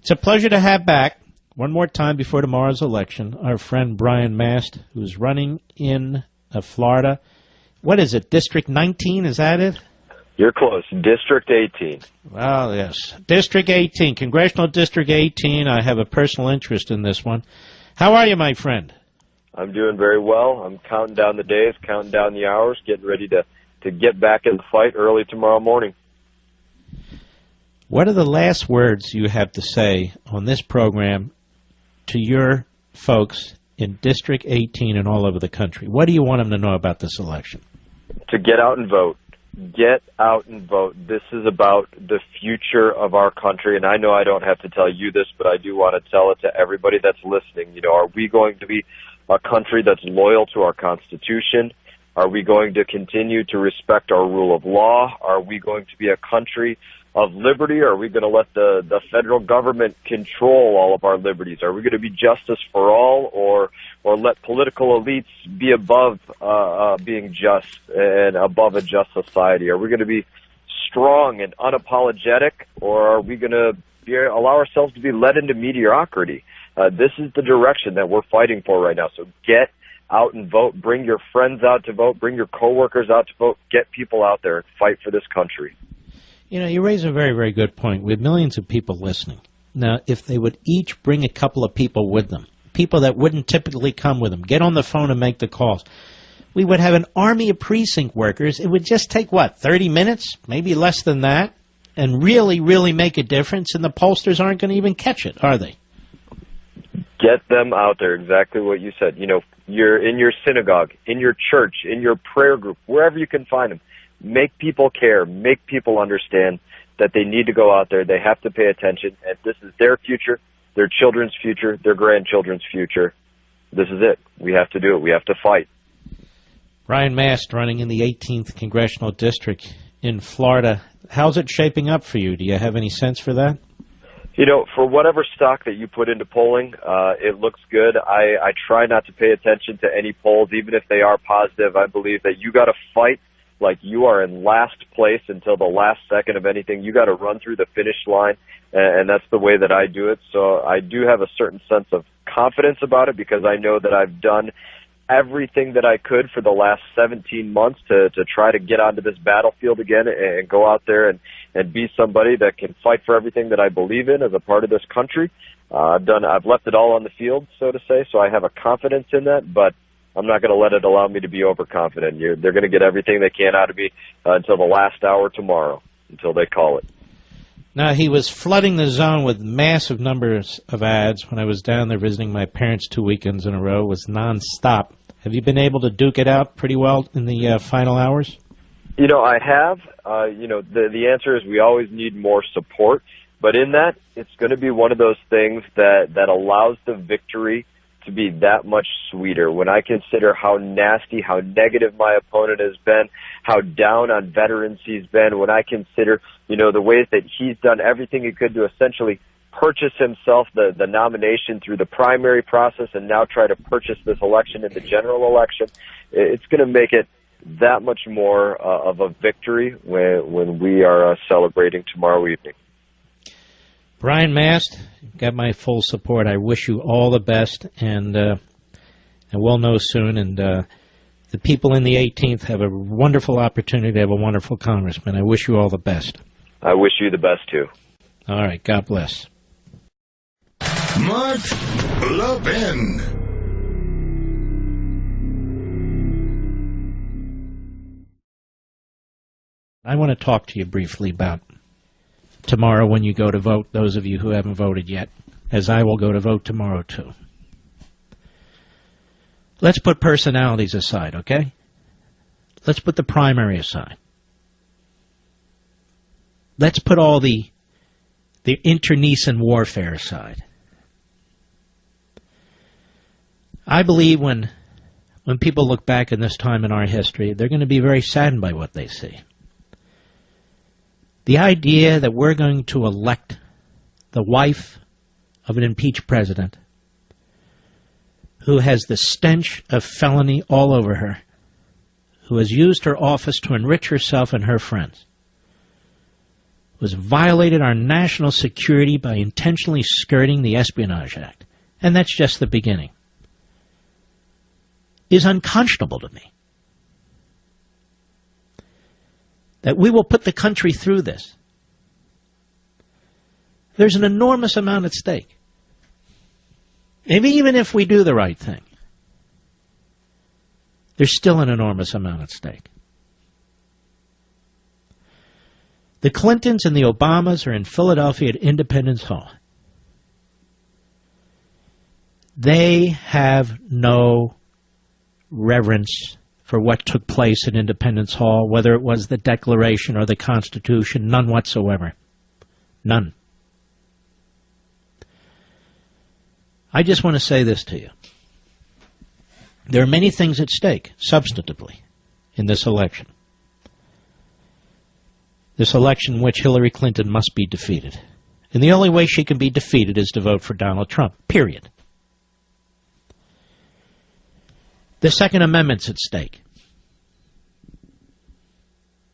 It's a pleasure to have back, one more time before tomorrow's election, our friend Brian Mast, who's running in Florida. What is it, District 19, is that it? You're close. District 18. Well, yes. District 18, Congressional District 18. I have a personal interest in this one. How are you, my friend? I'm doing very well. I'm counting down the days, counting down the hours, getting ready to get back in the fight early tomorrow morning. What are the last words you have to say on this program to your folks in District 18 and all over the country? What do you want them to know about this election? To get out and vote. Get out and vote. This is about the future of our country, and I know I don't have to tell you this, but I do want to tell it to everybody that's listening. You know, are we going to be a country that's loyal to our Constitution? Are we going to continue to respect our rule of law? Are we going to be a country of liberty, or are we going to let the federal government control all of our liberties? Are we going to be justice for all, or let political elites be above being just and above a just society? Are we going to be strong and unapologetic, or are we going to allow ourselves to be led into mediocrity? This is the direction that we're fighting for right now. So get out and vote. Bring your friends out to vote. Bring your coworkers out to vote. Get people out there and fight for this country. You know, you raise a very, very good point. We have millions of people listening. Now, if they would each bring a couple of people with them, people that wouldn't typically come with them, get on the phone and make the calls, we would have an army of precinct workers. It would just take, 30 minutes, maybe less than that, and really, really make a difference, and the pollsters aren't going to even catch it, are they? Get them out there, exactly what you said. You know, you're in your synagogue, in your church, in your prayer group, wherever you can find them. Make people care. Make people understand that they need to go out there. They have to pay attention. And this is their future, their children's future, their grandchildren's future. This is it. We have to do it. We have to fight. Brian Mast running in the 18th Congressional District in Florida. How's it shaping up for you? Do you have any sense for that? You know, for whatever stock that you put into polling, it looks good. I try not to pay attention to any polls, even if they are positive. I believe that you got to fight like you are in last place until the last second of anything. You got to run through the finish line, and that's the way that I do it. So I do have a certain sense of confidence about it because I know that I've done everything that I could for the last 17 months to try to get onto this battlefield again and go out there and be somebody that can fight for everything that I believe in as a part of this country. I've left it all on the field, so to say, so I have a confidence in that, but I'm not going to let it allow me to be overconfident. They're going to get everything they can out of me until the last hour tomorrow, until they call it. Now, he was flooding the zone with massive numbers of ads when I was down there visiting my parents 2 weekends in a row. It was nonstop. Have you been able to duke it out pretty well in the final hours? You know, I have. The answer is we always need more support. But in that, it's going to be one of those things that allows the victory to be that much sweeter. When I consider how nasty, how negative my opponent has been, how down on veterans he's been, when I consider, the ways that he's done everything he could to essentially purchase himself the nomination through the primary process and now try to purchase this election in the general election, it's going to make it that much more of a victory when we are celebrating tomorrow evening. Brian Mast, you've got my full support. I wish you all the best, and we'll know soon. And the people in the 18th have a wonderful opportunity to have a wonderful congressman. I wish you all the best. I wish you the best, too. All right. God bless. Mark Levin. I want to talk to you briefly about tomorrow when you go to vote, those of you who haven't voted yet, as I will go to vote tomorrow too. Let's put personalities aside, okay? Let's put the primary aside. Let's put all the internecine warfare aside. I believe when people look back in this time in our history, they're going to be very saddened by what they see. The idea that we're going to elect the wife of an impeached president who has the stench of felony all over her, who has used her office to enrich herself and her friends, was violated our national security by intentionally skirting the Espionage Act, and that's just the beginning, is unconscionable to me. That we will put the country through this. There's an enormous amount at stake. Maybe even if we do the right thing, there's still an enormous amount at stake. The Clintons and the Obamas are in Philadelphia at Independence Hall. They have no reverence for what took place at Independence Hall, whether it was the Declaration or the Constitution, none whatsoever. None. I just want to say this to you. There are many things at stake, substantively, in this election. This election in which Hillary Clinton must be defeated. And the only way she can be defeated is to vote for Donald Trump, period. The Second Amendment's at stake.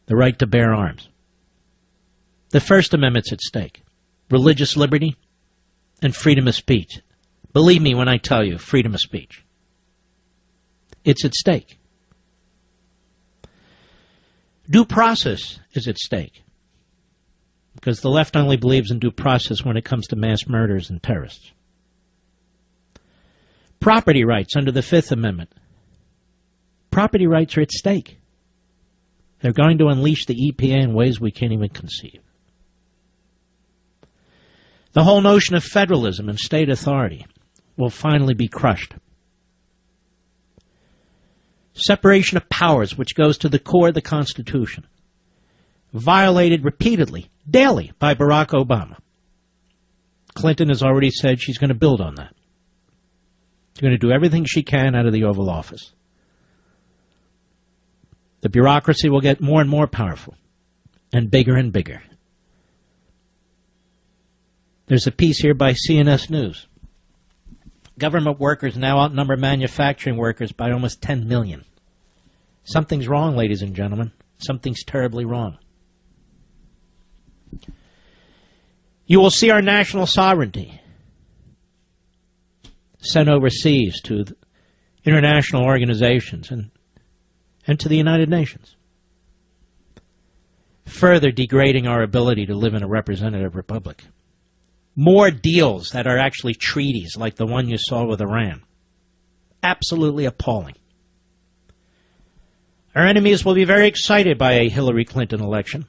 The right to bear arms. The First Amendment's at stake. Religious liberty and freedom of speech. Believe me when I tell you, freedom of speech. It's at stake. Due process is at stake. Because the left only believes in due process when it comes to mass murders and terrorists. Property rights under the Fifth Amendment. Property rights are at stake. They're going to unleash the EPA in ways we can't even conceive. The whole notion of federalism and state authority will finally be crushed. Separation of powers, which goes to the core of the Constitution, violated repeatedly, daily, by Barack Obama. Clinton has already said she's going to build on that. She's going to do everything she can out of the Oval Office. The bureaucracy will get more and more powerful and bigger. There's a piece here by CNS News. Government workers now outnumber manufacturing workers by almost 10 million. Something's wrong, ladies and gentlemen. Something's terribly wrong. You will see our national sovereignty sent overseas to international organizations and to the United Nations, further degrading our ability to live in a representative republic. More deals that are actually treaties, like the one you saw with Iran. Absolutely appalling. Our enemies will be very excited by a Hillary Clinton election,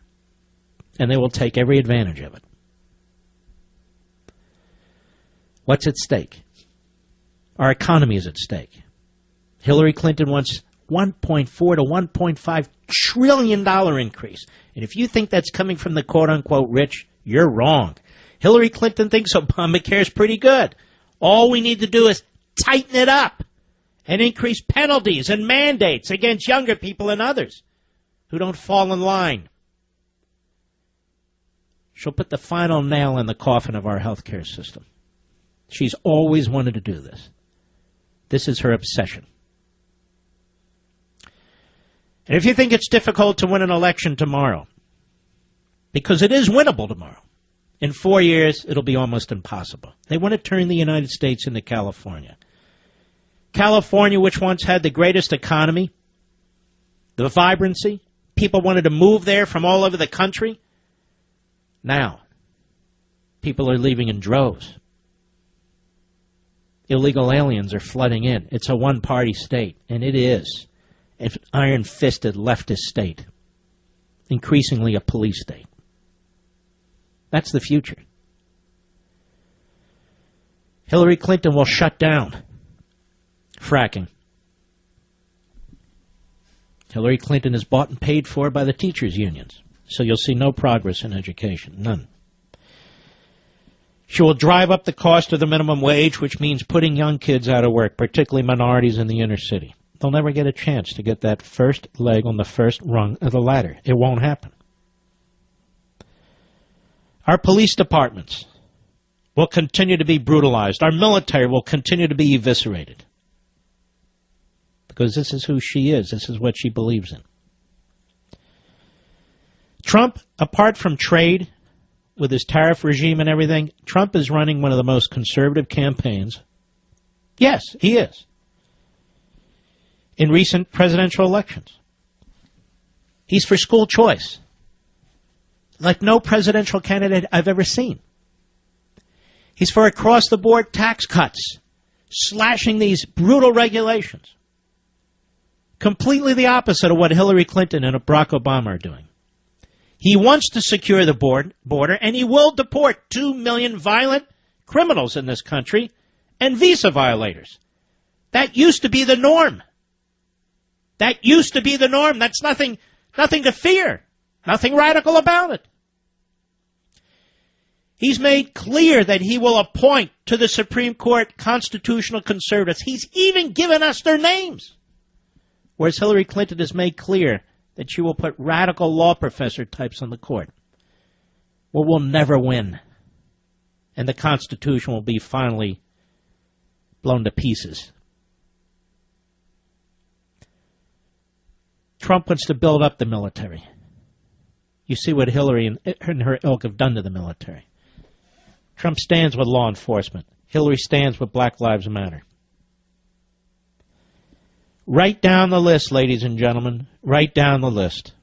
and they will take every advantage of it. What's at stake? Our economy is at stake. Hillary Clinton wants $1.4 to $1.5 trillion increase. And if you think that's coming from the quote-unquote rich, you're wrong. Hillary Clinton thinks Obamacare is pretty good. All we need to do is tighten it up and increase penalties and mandates against younger people and others who don't fall in line. She'll put the final nail in the coffin of our health care system. She's always wanted to do this. This is her obsession. And if you think it's difficult to win an election tomorrow, because it is winnable tomorrow, in 4 years, it'll be almost impossible. They want to turn the United States into California. California, which once had the greatest economy, the vibrancy, people wanted to move there from all over the country. Now, people are leaving in droves. Illegal aliens are flooding in. It's a one-party state, and it is an iron-fisted leftist state, increasingly a police state. That's the future. Hillary Clinton will shut down fracking. Hillary Clinton is bought and paid for by the teachers' unions, so you'll see no progress in education, none. She will drive up the cost of the minimum wage, which means putting young kids out of work, particularly minorities in the inner city. They'll never get a chance to get that first leg on the first rung of the ladder. It won't happen. Our police departments will continue to be brutalized. Our military will continue to be eviscerated. Because this is who she is. This is what she believes in. Trump, apart from trade, with his tariff regime and everything, Trump is running one of the most conservative campaigns. Yes, he is. In recent presidential elections. He's for school choice. Like no presidential candidate I've ever seen. He's for across-the-board tax cuts, slashing these brutal regulations. Completely the opposite of what Hillary Clinton and Barack Obama are doing. He wants to secure the border, and he will deport 2 million violent criminals in this country and visa violators. That used to be the norm. That used to be the norm. That's nothing to fear. Nothing radical about it. He's made clear that he will appoint to the Supreme Court constitutional conservatives. He's even given us their names. Whereas Hillary Clinton has made clear that she will put radical law professor types on the court. Well, we'll never win. And the Constitution will be finally blown to pieces. Trump wants to build up the military. You see what Hillary and her ilk have done to the military. Trump stands with law enforcement. Hillary stands with Black Lives Matter. Write down the list, ladies and gentlemen. Write down the list.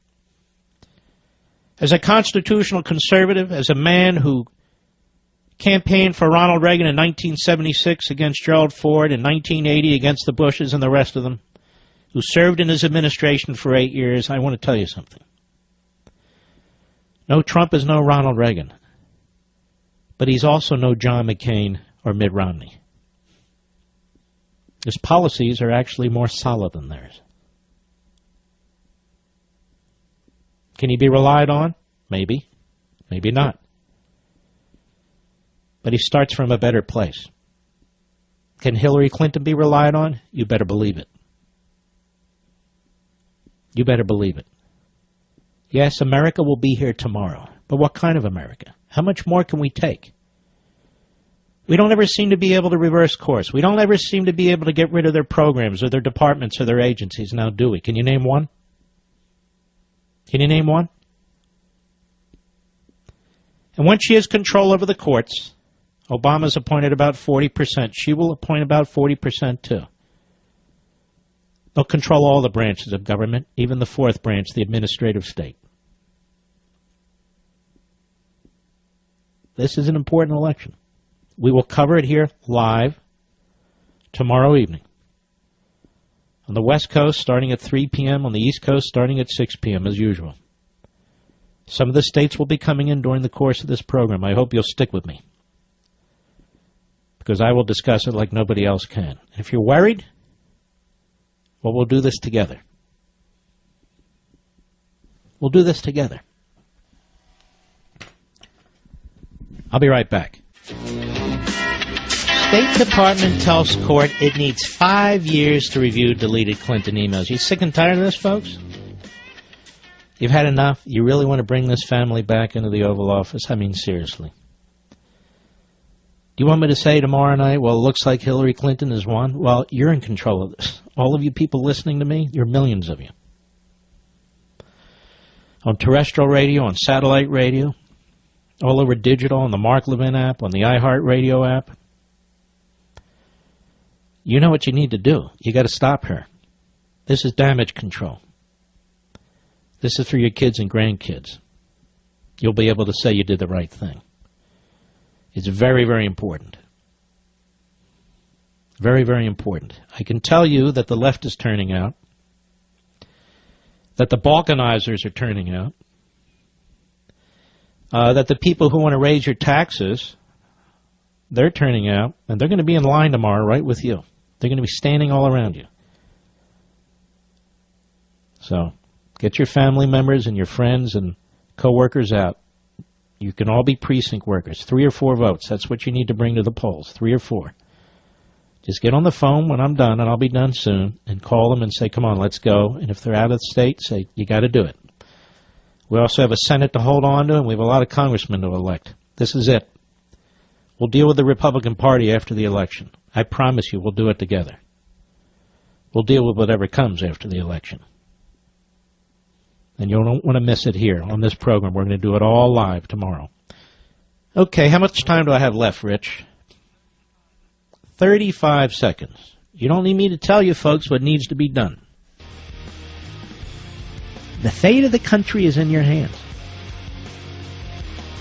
As a constitutional conservative, as a man who campaigned for Ronald Reagan in 1976 against Gerald Ford, in 1980 against the Bushes and the rest of them, who served in his administration for 8 years, I want to tell you something. No, Trump is no Ronald Reagan. But he's also no John McCain or Mitt Romney. His policies are actually more solid than theirs. Can he be relied on? Maybe. Maybe not. But he starts from a better place. Can Hillary Clinton be relied on? You better believe it. You better believe it. Yes, America will be here tomorrow. But what kind of America? How much more can we take? We don't ever seem to be able to reverse course. We don't ever seem to be able to get rid of their programs or their departments or their agencies. Now, do we? Can you name one? Can you name one? And once she has control over the courts, Obama's appointed about 40%. She will appoint about 40% too. They'll control all the branches of government, even the fourth branch, the administrative state. This is an important election. We will cover it here live tomorrow evening. On the West Coast, starting at 3 p.m., on the East Coast, starting at 6 p.m., as usual. Some of the states will be coming in during the course of this program. I hope you'll stick with me, because I will discuss it like nobody else can. If you're worried, well, we'll do this together. We'll do this together. I'll be right back. State Department tells court it needs 5 years to review deleted Clinton emails. You sick and tired of this, folks? You've had enough? You really want to bring this family back into the Oval Office? I mean, seriously. Do you want me to say tomorrow night, well, it looks like Hillary Clinton has won? Well, you're in control of this. All of you people listening to me, you're millions of you. On terrestrial radio, on satellite radio, all over digital, on the Mark Levin app, on the iHeartRadio app. You know what you need to do. You got to stop her. This is damage control. This is for your kids and grandkids. You'll be able to say you did the right thing. It's very, very important. Very, very important. I can tell you that the left is turning out, that the balkanizers are turning out, that the people who want to raise your taxes, they're turning out, and they're going to be in line tomorrow right with you. They're going to be standing all around you. So get your family members and your friends and coworkers out. You can all be precinct workers. 3 or 4 votes. That's what you need to bring to the polls. 3 or 4. Just get on the phone when I'm done, and I'll be done soon, and call them and say, come on, let's go. And if they're out of the state, say, you got to do it. We also have a Senate to hold on to, and we have a lot of congressmen to elect. This is it. We'll deal with the Republican Party after the election. I promise you we'll do it together. We'll deal with whatever comes after the election. And you don't want to miss it here on this program. We're going to do it all live tomorrow. Okay, how much time do I have left, Rich? 35 seconds. You don't need me to tell you, folks, what needs to be done. The fate of the country is in your hands.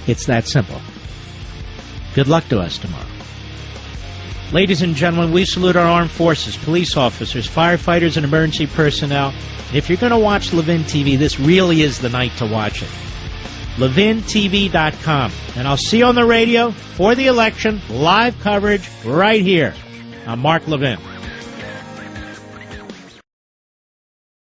It's that simple. Good luck to us tomorrow. Ladies and gentlemen, we salute our armed forces, police officers, firefighters, and emergency personnel. And if you're going to watch Levin TV, this really is the night to watch it. LevinTV.com. And I'll see you on the radio for the election, live coverage right here. I'm Mark Levin.